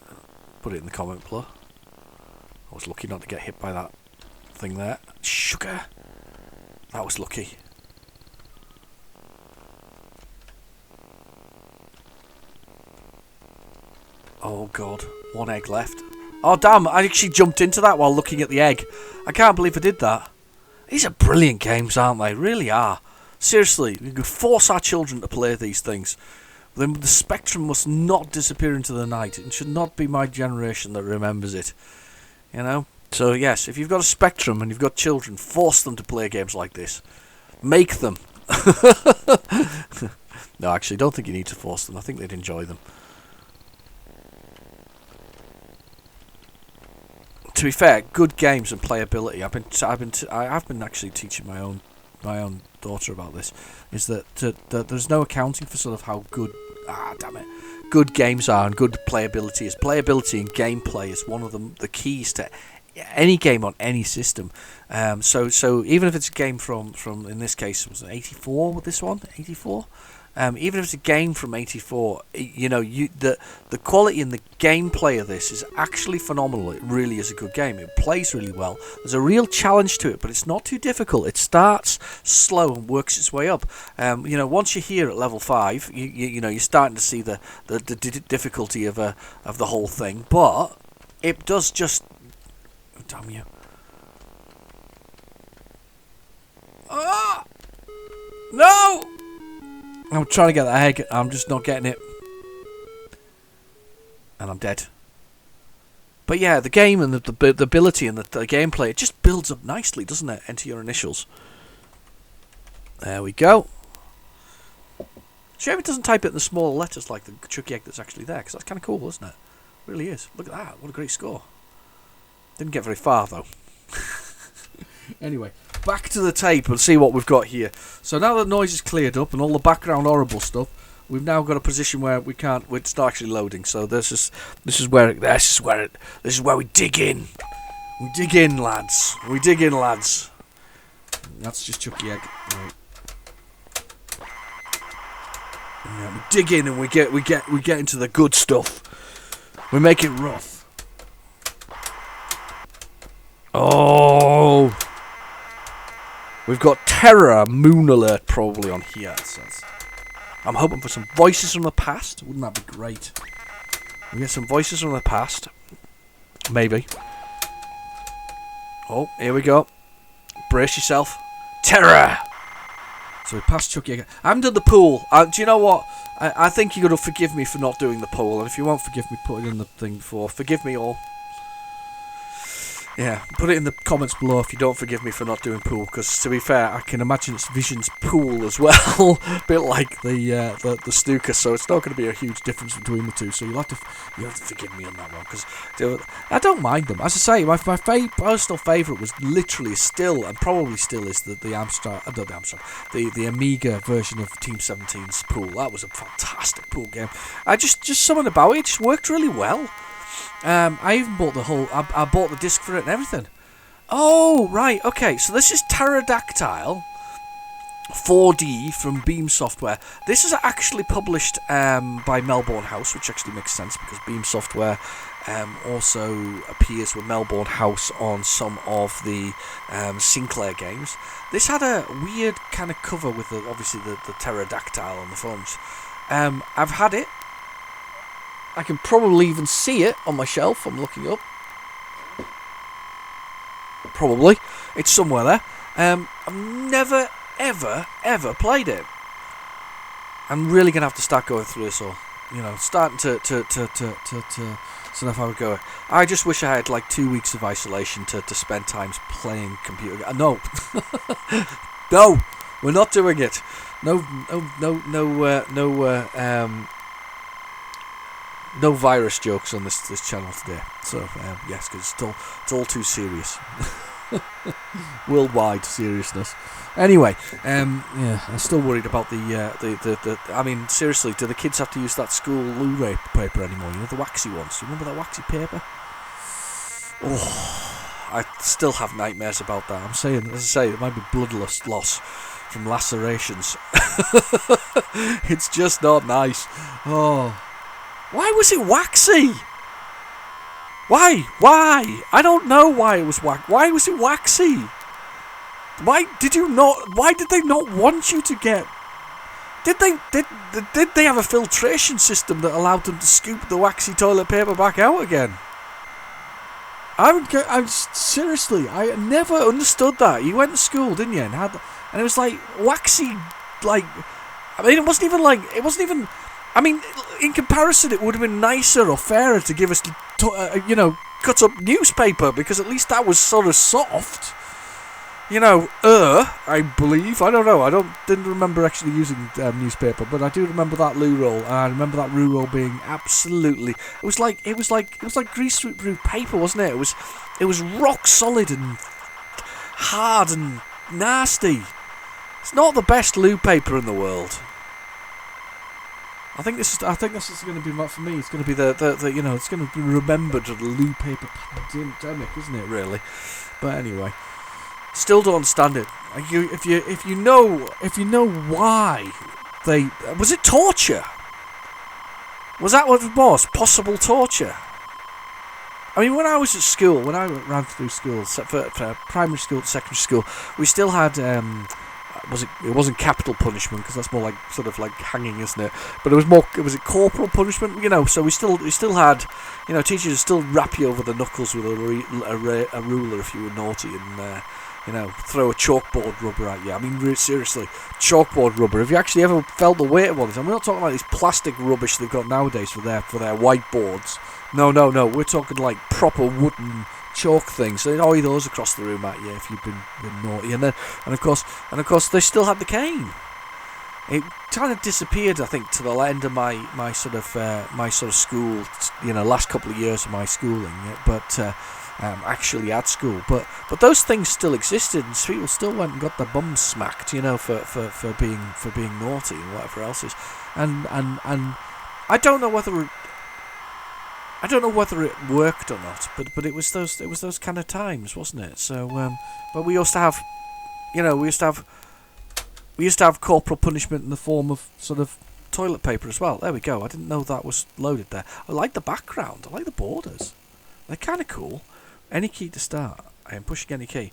put it in the comment below. I was lucky not to get hit by that thing there. Sugar! That was lucky. Oh god, one egg left. Oh damn, I actually jumped into that while looking at the egg. I can't believe I did that. These are brilliant games, aren't they? Really are. Seriously, we could force our children to play these things. Then the spectrum must not disappear into the night. It should not be my generation that remembers it. You know? So yes, if you've got a spectrum and you've got children, force them to play games like this. Make them. No, actually, don't think you need to force them. I think they'd enjoy them. To be fair, good games and playability. I've been actually teaching my own daughter about this. Is that there's no accounting for sort of how good good games are and good playability is. Playability and gameplay is one of the keys to any game on any system. So even if it's a game from in this case was it 84 with this one 84. even if it's a game from '84, the quality and the gameplay of this is actually phenomenal. It really is a good game. It plays really well. There's a real challenge to it, but it's not too difficult. It starts slow and works its way up. Once you're here at level 5, you're starting to see the difficulty of the whole thing. But it does just. Oh, damn you! Ah! No! I'm trying to get that egg. I'm just not getting it. And I'm dead. But yeah, the game and the ability and the gameplay, it just builds up nicely, doesn't it? Enter your initials. There we go. Shame it doesn't type it in the small letters like the Chucky egg that's actually there, because that's kind of cool, isn't it? It really is. Look at that. What a great score. Didn't get very far, though. Anyway, back to the tape and see what we've got here. So now that noise is cleared up and all the background horrible stuff, we've now got a position where we can't. It's not actually loading. So this is where we dig in. We dig in, lads. We dig in, lads. That's just Chucky egg. Right. Yeah, we dig in and we get into the good stuff. We make it rough. Oh. We've got Terror Moon Alert probably on here. So I'm hoping for some voices from the past. Wouldn't that be great? We get some voices from the past. Maybe. Oh, here we go. Brace yourself. Terror! So we passed Chucky again. I haven't done the pool. Do you know what? I think you're going to forgive me for not doing the poll. And if you won't forgive me, put it in the thing before. Forgive me all. Yeah, put it in the comments below if you don't forgive me for not doing pool, because to be fair, I can imagine it's Vision's pool as well, a bit like the snooker, so it's not going to be a huge difference between the two. So you'll have to forgive me on that one, because I don't mind them. As I say, my personal favourite was literally still, and probably still is the Amstrad, not the Amstrad, the Amiga version of Team 17's pool. That was a fantastic pool game. Just something about it just worked really well. I even bought I bought the disc for it and everything. Oh, right, okay, so this is Pterodactyl 4D from Beam Software. This is actually published by Melbourne House, which actually makes sense because Beam Software also appears with Melbourne House on some of the Sinclair games. This had a weird kind of cover with obviously the Pterodactyl on the phones. I've had it. I can probably even see it on my shelf. I'm looking up. Probably. It's somewhere there. I've never, ever played it. I'm really going to have to start going through this all. Starting to see how I go. I just wish I had like 2 weeks of isolation to spend time playing computer games. No. No. We're not doing it. No virus jokes on this channel today. So yes, because it's all too serious. Worldwide seriousness. Anyway, yeah, I'm still worried about the. I mean, seriously, do the kids have to use that school loo paper anymore? The waxy ones. You remember that waxy paper? Oh, I still have nightmares about that. I'm saying, as I say, it might be bloodless loss from lacerations. It's just not nice. Oh. Why was it waxy? Why? I don't know why it was waxy. Why was it waxy? Why did they not want you to get... Did they have a filtration system that allowed them to scoop the waxy toilet paper back out again? I'm seriously, I never understood that. You went to school, didn't you? And it was like waxy, like... I mean, it wasn't even... I mean, in comparison, it would have been nicer or fairer to give us, cut up newspaper, because at least that was sort of soft. I believe. I don't know. Didn't remember actually using newspaper, but I do remember that loo roll, and I remember that loo roll being absolutely. It was like grease through paper, wasn't it? It was rock solid and hard and nasty. It's not the best loo paper in the world. I think this is going to be for me. It's going to be it's going to be remembered as the loo paper pandemic, isn't it? Really, but anyway, still don't understand it. If you know why was it torture? Was that what it was? Possible torture? I mean, when I was at school, when I ran through school, for primary school, secondary school, we still had, it wasn't capital punishment, because that's more like, sort of like hanging, isn't it? But was it corporal punishment, so we still had, teachers would still rap you over the knuckles with a ruler if you were naughty, and, throw a chalkboard rubber at you. I mean, seriously, chalkboard rubber. Have you actually ever felt the weight of one of these? And we're not talking like this plastic rubbish they've got nowadays for their whiteboards. No. We're talking like proper wooden chalk things. So they'd oil those across the room at you if you've been naughty. And of course, they still had the cane. It kind of disappeared, I think, to the end of my sort of school. Last couple of years of my schooling. But actually at school, but those things still existed, and people still went and got their bums smacked, for being naughty and whatever else is, and I don't know whether it worked or not, but it was those kind of times, wasn't it? So, but we used to have corporal punishment in the form of sort of toilet paper as well. There we go. I didn't know that was loaded there. I like the background. I like the borders. They're kind of cool. Any key to start. I am pushing any key.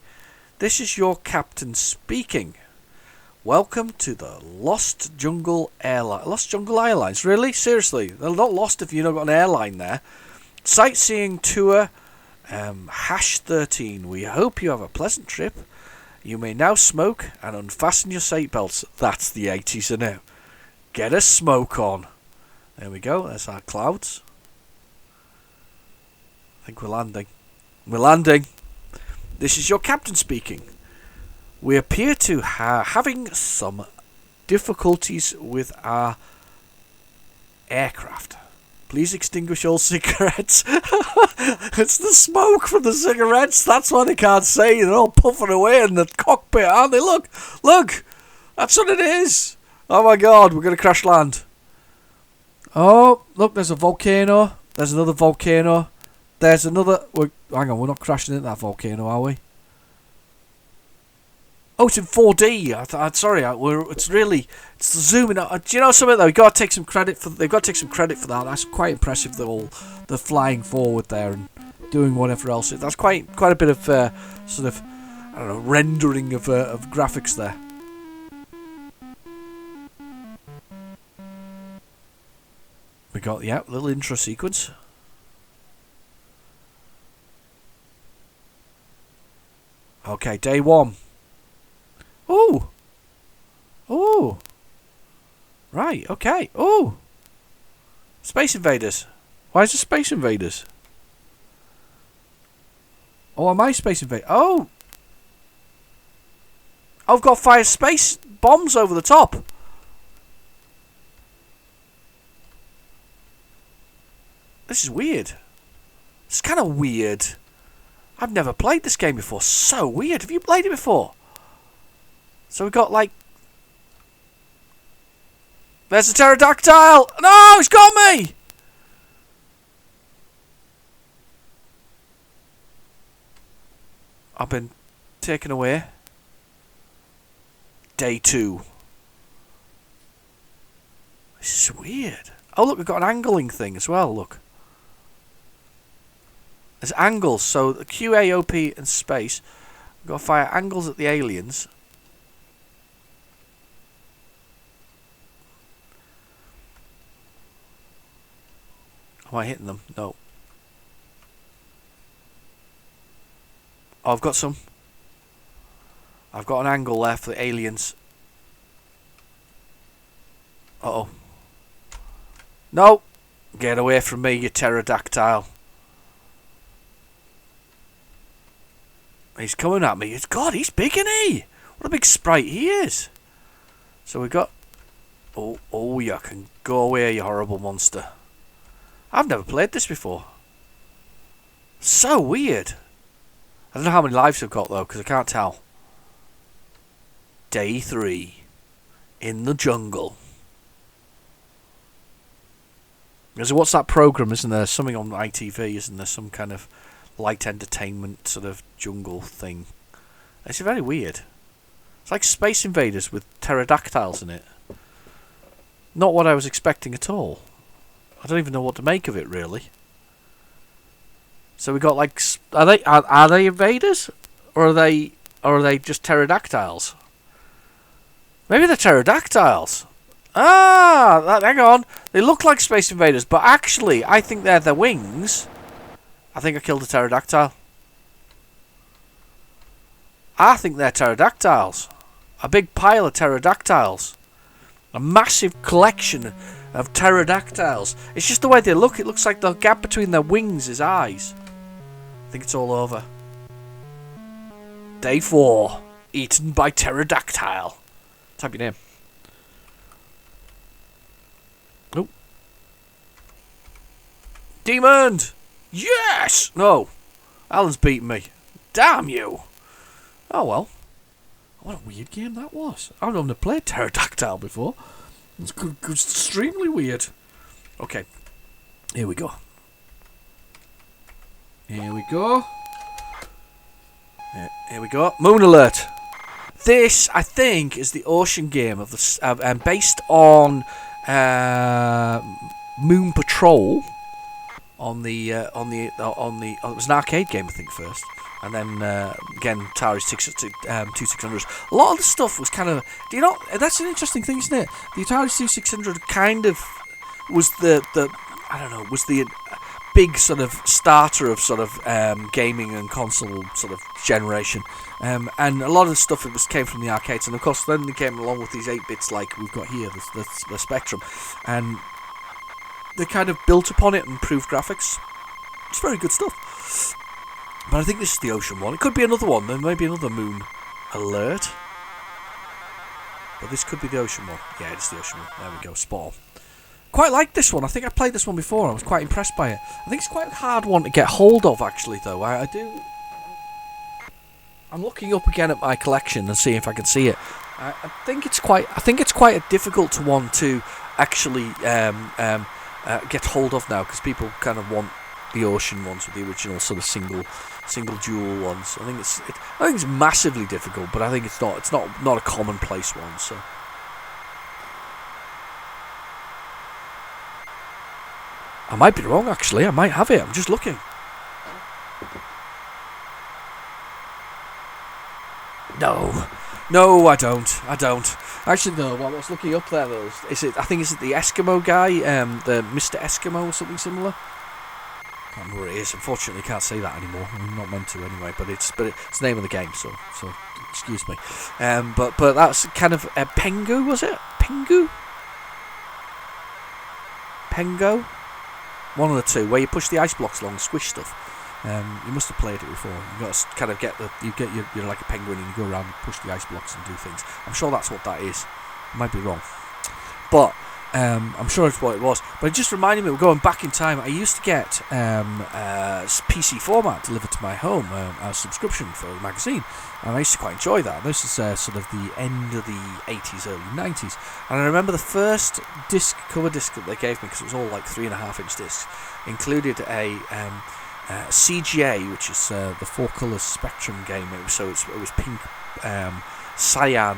This is your captain speaking. Welcome to the Lost Jungle Airlines. Really? Seriously? They're not lost if you've not got an airline there. Sightseeing tour, #13. We hope you have a pleasant trip. You may now smoke and unfasten your seatbelts. That's the 80s, isn't it? Get a smoke on. There we go. There's our clouds. I think we're landing. We're landing. This is your captain speaking. We appear to having some difficulties with our aircraft. Please extinguish all cigarettes. It's the smoke from the cigarettes. That's why they can't say. They're all puffing away in the cockpit, aren't they? Look. That's what it is. Oh my God, we're going to crash land. Oh, look, there's a volcano. There's another volcano. There's another... Hang on, we're not crashing into that volcano, are we? Oh, it's in 4D. Sorry, it's zooming out. Do you know something though? They've got to take some credit for that. That's quite impressive. The flying forward there and doing whatever else. That's quite a bit of sort of, I don't know, rendering of graphics there. We got little intro sequence. Okay, day 1. Oh. Right, okay. Oh. Space Invaders. Why is it Space Invaders? Oh, am I Space Invaders? Oh. I've got fire space bombs over the top. This is weird. It's kind of weird. I've never played this game before. So weird. Have you played it before? So we got like... There's a pterodactyl! No, it's got me! I've been taken away. Day 2. This is weird. Oh look, we've got an angling thing as well, look. There's angles, so the QAOP and space. We've got to fire angles at the aliens. Am I hitting them? No. Oh, I've got some. I've got an angle there for the aliens. Uh-oh. No! Get away from me, you pterodactyl. He's coming at me. God, he's big, isn't he? What a big sprite he is. So we got... Oh, you can go away, you horrible monster. I've never played this before. So weird. I don't know how many lives I've got, though, because I can't tell. Day 3. In the jungle. Because what's that program, isn't there? Something on ITV, isn't there? Some kind of light entertainment sort of jungle thing. It's very weird. It's like Space Invaders with pterodactyls in it. not what I was expecting at all. I don't even know what to make of it, really. So we got like, are they invaders, or are they just pterodactyls? Maybe they're pterodactyls. Hang on. They look like space invaders, but actually, I think they're their wings. I think I killed a pterodactyl. I think they're pterodactyls. A big pile of pterodactyls. A massive collection of pterodactyls. It's just the way they look. It looks like the gap between their wings is eyes. I think it's all over. Day 4. Eaten by pterodactyl. Type your name. Oh. Demon! Yes! No. Alan's beaten me. Damn you. Oh well. What a weird game that was. I've never played Pterodactyl before. It's extremely weird. Okay. Here we go. Here we go. Here we go. Moon Alert. This, I think, is the ocean game of the based on Moon Patrol. It was an arcade game, I think, first, and then again Atari 2600s. A lot of the stuff was kind of, that's an interesting thing, isn't it? The Atari 2600 kind of was the big sort of starter of sort of gaming and console sort of generation, and a lot of the stuff came from the arcades, and of course then they came along with these 8-bits like we've got here, the Spectrum, and they kind of built upon it and improved graphics. It's very good stuff. But I think this is the ocean one. It could be another one. There may be another Moon Alert. But this could be the ocean one. Yeah, it's the ocean one. There we go. Spot on. Quite like this one. I think I played this one before. I was quite impressed by it. I think it's quite a hard one to get hold of, actually, though. I'm looking up again at my collection and see if I can see it. I think it's quite a difficult one to actually get hold of now, because people kind of want the ocean ones with the original sort of single jewel ones. I think it's massively difficult, but I think it's not a commonplace one. So I might be wrong, actually. I might have it. I'm just looking. No, I don't. Actually, no. What I was looking up there, though, I think is it the Eskimo guy, the Mr. Eskimo or something similar. I can't remember what it is. Unfortunately, can't say that anymore. I'm not meant to anyway. But it's the name of the game, so excuse me. But that's kind of Pengu, was it? Pengu? Pengo? One of the two, where you push the ice blocks along and squish stuff. You must have played it before. You got to kind of you're like a penguin and you go around and push the ice blocks and do things. I'm sure that's what that is. I might be wrong, but I'm sure it's what it was. But it just reminded me, we're going back in time. I used to get PC format delivered to my home, a subscription for a magazine, and I used to quite enjoy that. This is sort of the end of the 80s, early 90s, and I remember the first cover disc that they gave me, because it was all like 3.5-inch discs, included a CGA, which is the 4 colours Spectrum game. It was pink, cyan,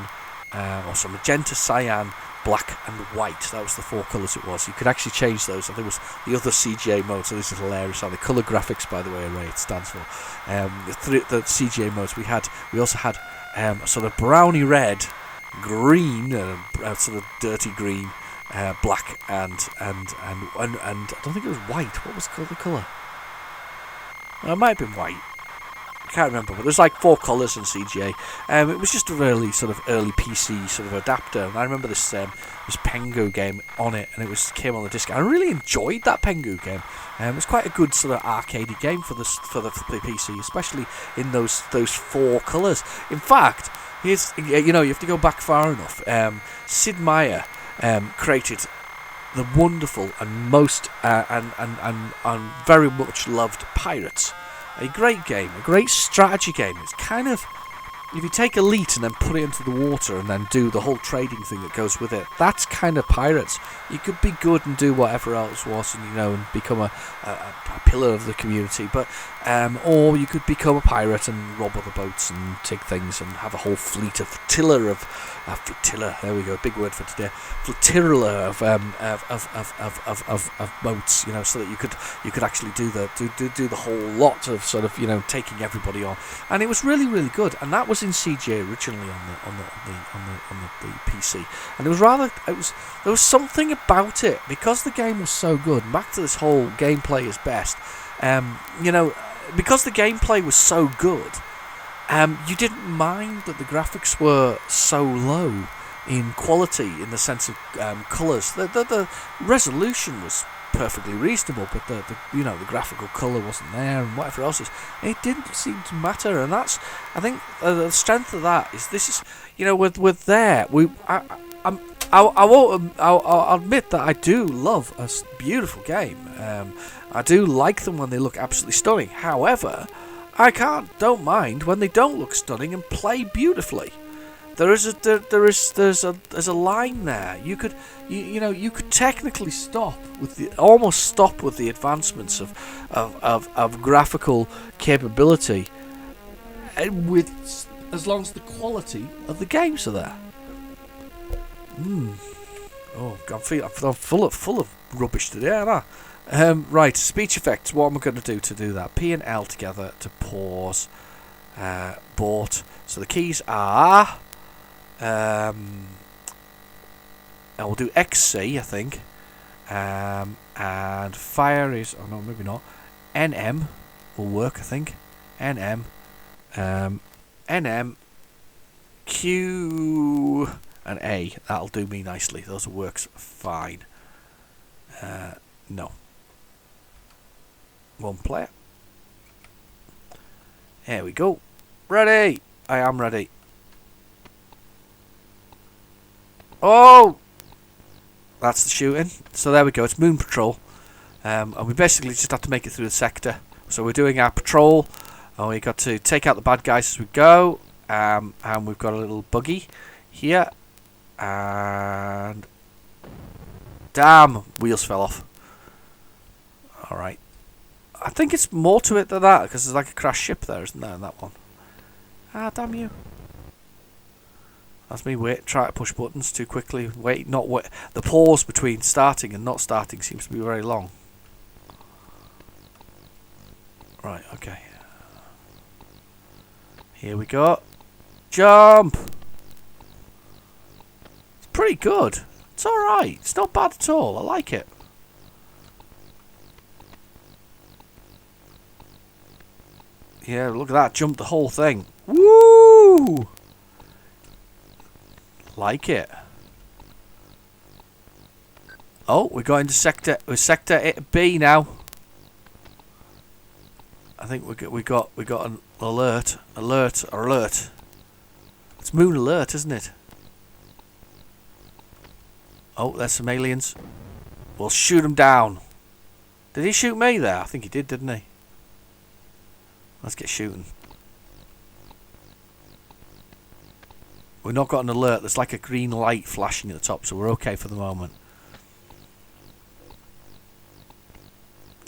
or some magenta, cyan, black and white. That was the 4 colours it was. You could actually change those. And there was the other CGA mode, so this is hilarious. And the colour graphics, by the way, array it stands for. The CGA modes we also had a sort of browny red, green, sort of dirty green, black, and I don't think it was white. What was the colour? It might have been white. I can't remember, but there's like 4 colours in CGA. It was just a really sort of early PC sort of adapter, and I remember this Pengu game on it, and it came on the disc. I really enjoyed that Pengu game. It was quite a good sort of arcadey game for the PC, especially in those 4 colours. In fact, you have to go back far enough. Sid Meier created the wonderful and most and very much loved Pirates. A great game, a great strategy game. It's kind of if you take elite and then put it into the water and then do the whole trading thing that goes with it, that's kind of pirates. You could be good and do whatever else was, and and become a pillar of the community. But or you could become a pirate and rob other boats and take things and have a whole fleet of flotilla. There we go, big word for today. Flotilla of boats, so that you could actually do the whole lot of sort of taking everybody on, and it was really, really good. And that was in CJ originally on the PC, and there was something about it because the game was so good. And back to this whole gameplay is best, because the gameplay was so good, you didn't mind that the graphics were so low in quality, in the sense of colours. The resolution was perfectly reasonable, but the graphical colour wasn't there, and whatever else is, it didn't seem to matter. And that's, I think, the strength of that is this is with there I'll admit that I do love a beautiful game. I do like them when they look absolutely stunning. However, I don't mind when they don't look stunning and play beautifully. There's a line there. You could technically almost stop with the advancements of graphical capability, as long as the quality of the games are there. Oh, I'm full of rubbish today, aren't I? Right, speech effects. What am I going to do that? P and L together to pause. Bought. So the keys are. I will do XC, I think. And fire is. Oh no, maybe not. NM will work, I think. NM. NM. Q. And A. That'll do me nicely. Those works fine. No. One player. Here we go. Ready! I am ready. Oh! That's the shooting. So there we go. It's Moon Patrol. And we basically just have to make it through the sector. So we're doing our patrol. And we got to take out the bad guys as we go. And we've got a little buggy here. And damn, wheels fell off. Alright. I think it's more to it than that, because there's like a crashed ship there, isn't there, in that one? Ah, damn you. That's me try to push buttons too quickly. The pause between starting and not starting seems to be very long. Right, okay. Here we go. Jump! It's pretty good. It's alright. It's not bad at all. I like it. Yeah, look at that. Jump the whole thing. Woo! Like it. Oh, we got into sector B now. I think we got an alert. It's Moon Alert, isn't it? Oh, there's some aliens. We'll shoot them down. Did he shoot me there? I think he did, didn't he? Let's get shooting. We've not got an alert. There's like a green light flashing at the top, so we're okay for the moment.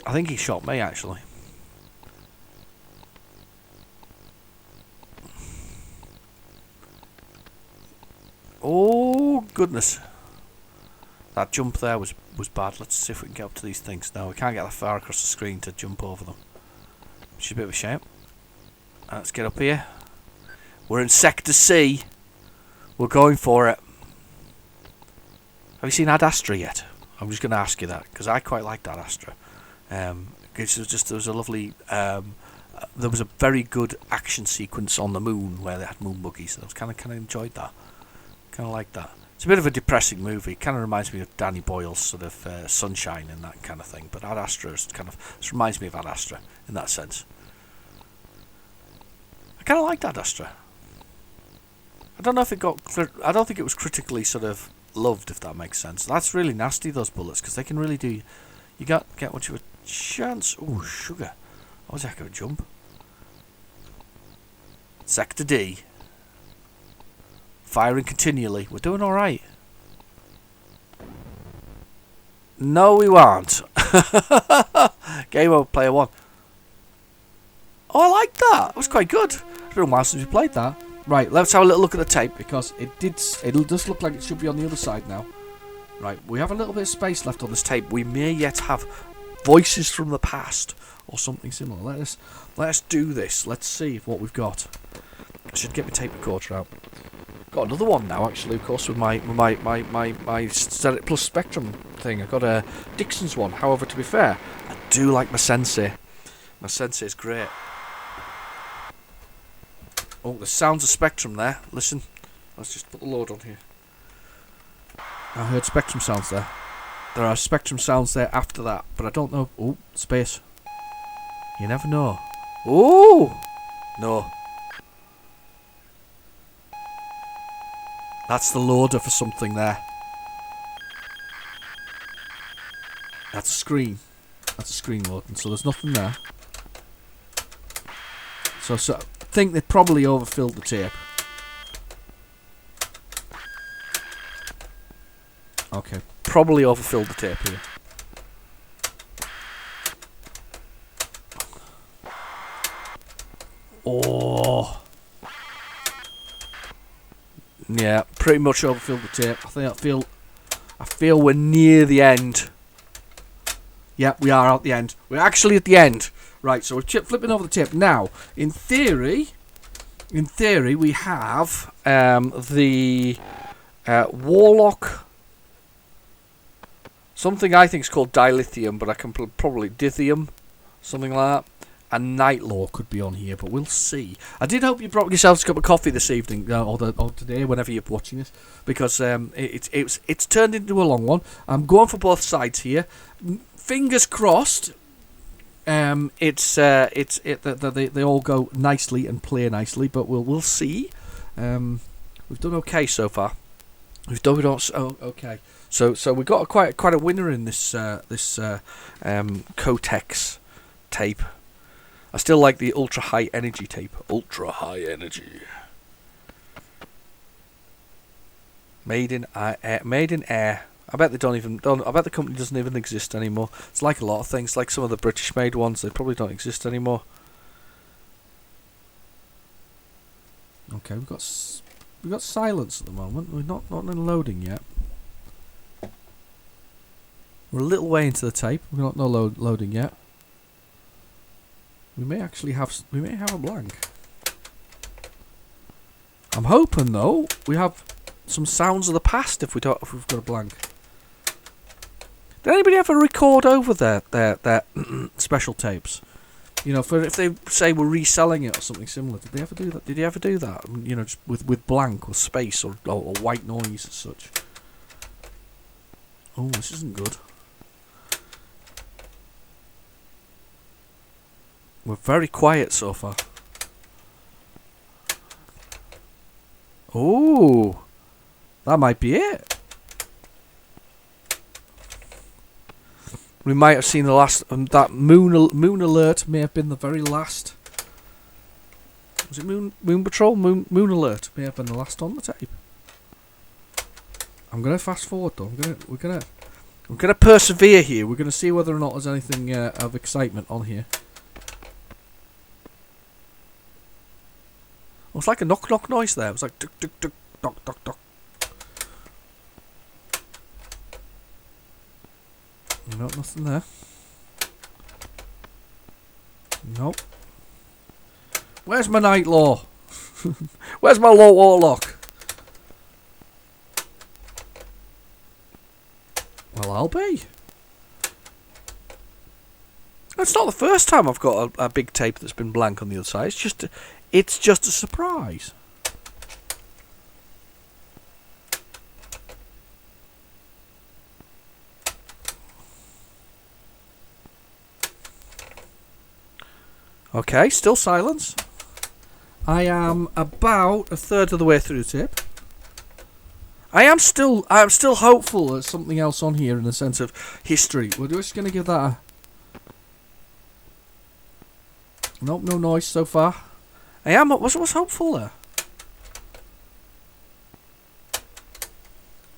I think he shot me, actually. Oh, goodness. That jump there was bad. Let's see if we can get up to these things. No, we can't get that far across the screen to jump over them. Which is a bit of a shame. Let's get up here. We're in Sector C. We're going for it. Have you seen Ad Astra yet? I'm just going to ask you that, because I quite liked Ad Astra. There was a lovely... there was a very good action sequence on the moon where they had moon buggies. I was kind of enjoyed that. Kind of like that. It's a bit of a depressing movie. It kind of reminds me of Danny Boyle's sort of Sunshine and that kind of thing. But Ad Astra is this reminds me of Ad Astra in that sense. I kind of liked Ad Astra. I don't know if I don't think it was critically sort of loved, if that makes sense. That's really nasty, those bullets, because they can really do. You get much of a chance. Ooh, sugar. That was a heck of a jump. Sector D. Firing continually. We're doing alright. No, we won't. Game over, player 1. Oh, I like that. That was quite good. It's been a while since we played that. Right, let's have a little look at the tape, because it does look like it should be on the other side now. Right, we have a little bit of space left on this tape. We may yet have voices from the past or something similar. Let us do this. Let's see what we've got. I should get my tape recorder out. Got another one now, actually, of course, with my Stereo Plus Spectrum thing. I've got a Dixon's one. However, to be fair, I do like my Sensei. My Sensei is great. Oh, the sounds of Spectrum there. Listen. Let's just put the load on here. I heard Spectrum sounds there. There are Spectrum sounds there after that, but I don't know. Oh, space. You never know. Oh! No. That's the loader for something there. That's a screen. That's a screen loading, so there's nothing there. So I think they probably overfilled the tape. Okay, probably overfilled the tape here. Oh. Yeah, pretty much overfilled the tape. I feel we're near the end. Yeah, we are at the end. We're actually at the end. Right, so we're flipping over the tape. Now, in theory, we have the Warlock. Something I think is called dilithium, but I can probably dithium, something like that. And Nightlaw could be on here, but we'll see. I did hope you brought yourselves a cup of coffee this evening, or today, whenever you're watching this, because it's turned into a long one. I'm going for both sides here. Fingers crossed. They all go nicely and play nicely, but we'll see. We've done okay so far. We've done okay. So we got quite a winner in this Cotex tape. I still like the ultra high energy tape. Ultra high energy. Made in air. I bet they I bet the company doesn't even exist anymore. It's like a lot of things, like some of the British made ones. They probably don't exist anymore. Okay, we've got silence at the moment. We're not in loading yet. We're a little way into the tape. We're not loading yet. We may have a blank. I'm hoping though we have some sounds of the past if we've got a blank. Did anybody ever record over their special tapes? You know, if they say we're reselling it or something similar, did they ever do that? Did you ever do that? You know, just with blank or space or white noise as such. Oh, this isn't good. We're very quiet so far. Oh, that might be it. We might have seen the last. That moon alert may have been the very last. Was it Moon Patrol? Moon alert may have been the last on the tape. I'm gonna fast forward though. We're gonna persevere here. We're gonna see whether or not there's anything of excitement on here. It was like a knock noise there. It was like duck duck duck knock knock knock. No, nothing there. Nope. Where's my Nightlaw? Where's my Low Warlock? Well, I'll be. It's not the first time I've got a big tape that's been blank on the other side. It's just a surprise. Okay, still silence. I am about a third of the way through the tape. I am still hopeful there's something else on here in the sense of history. We're just going to give that a... Nope, no noise so far. I was hopeful there.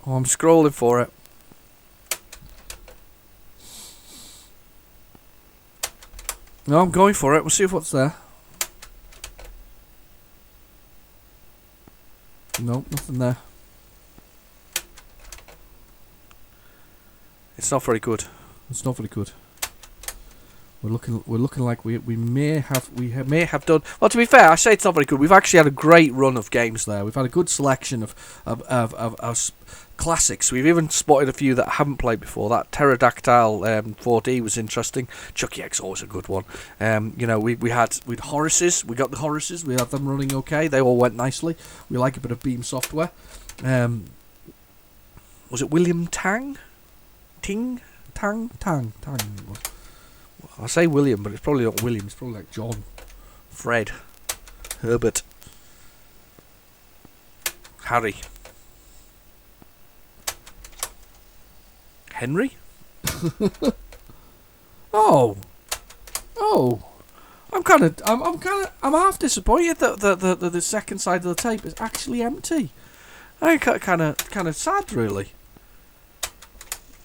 Oh, I'm scrolling for it. No, I'm going for it. We'll see what's there. Nope, nothing there. It's not very good. It's not very good. We're looking like we may have done. Well, to be fair, I say it's not very good. We've actually had a great run of games there. We've had a good selection of classics. We've even spotted a few that I haven't played before. That Pterodactyl 4D was interesting. Chucky X always a good one. You know, we had Horaces. We got the Horaces. We had them running okay. They all went nicely. We like a bit of Beam software. Was it William Tang? Tang. I say William, but it's probably not William. It's probably like John, Fred, Herbert, Harry, Henry. Oh, I'm half disappointed that the second side of the tape is actually empty. I'm kind of sad, really.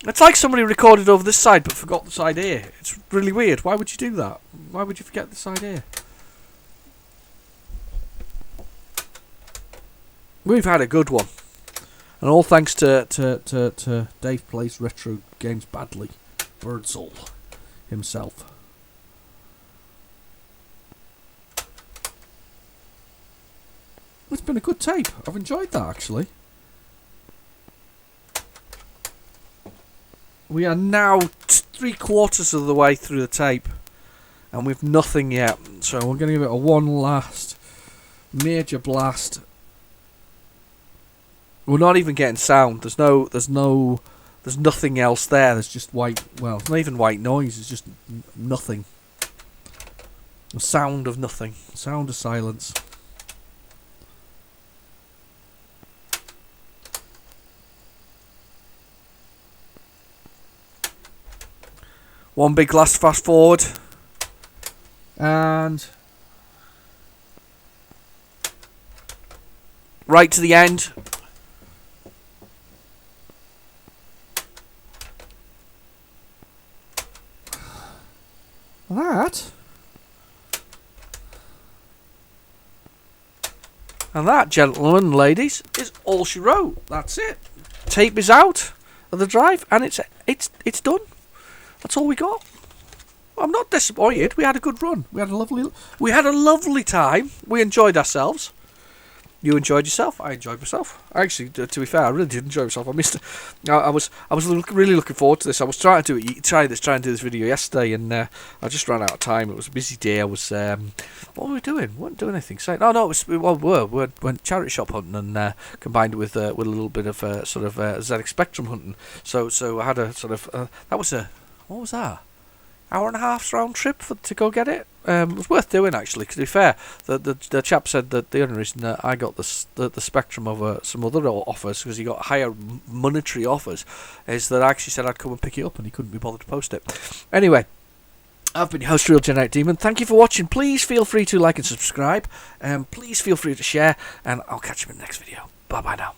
It's like somebody recorded over this side but forgot the side here. It's really weird. Why would you do that? Why would you forget the side here? We've had a good one. And all thanks to Dave Plays Retro Games Badly. Birdsall himself. It's been a good tape. I've enjoyed that, actually. We are now 3/4 of the way through the tape, and we've nothing yet. So we're going to give it a one last major blast. We're not even getting sound. There's nothing else there. There's just white. Well, it's not even white noise. It's just nothing. The sound of nothing. Sound of silence. One big last fast forward. And right to the end. That, gentlemen and ladies, is all she wrote. That's it. Tape is out of the drive, and it's done. That's all we got. I'm not disappointed. We had a good run. We had a lovely time. We enjoyed ourselves. You enjoyed yourself. I enjoyed myself. Actually, to be fair, I really did enjoy myself. I was really looking forward to this. I was trying to do this video yesterday, and I just ran out of time. It was a busy day. I was what were we doing? We weren't doing anything. We went charity shop hunting, and combined with a little bit of ZX Spectrum hunting. So I had a sort of what was that? Hour and a half round trip to go get it. It was worth doing, actually. To be fair, the chap said that the only reason that I got the Spectrum over some other offers, because he got higher monetary offers, is that I actually said I'd come and pick it up, and he couldn't be bothered to post it. Anyway, I've been your host, Real Genetic Demon. Thank you for watching. Please feel free to like and subscribe. Please feel free to share, and I'll catch you in the next video. Bye bye now.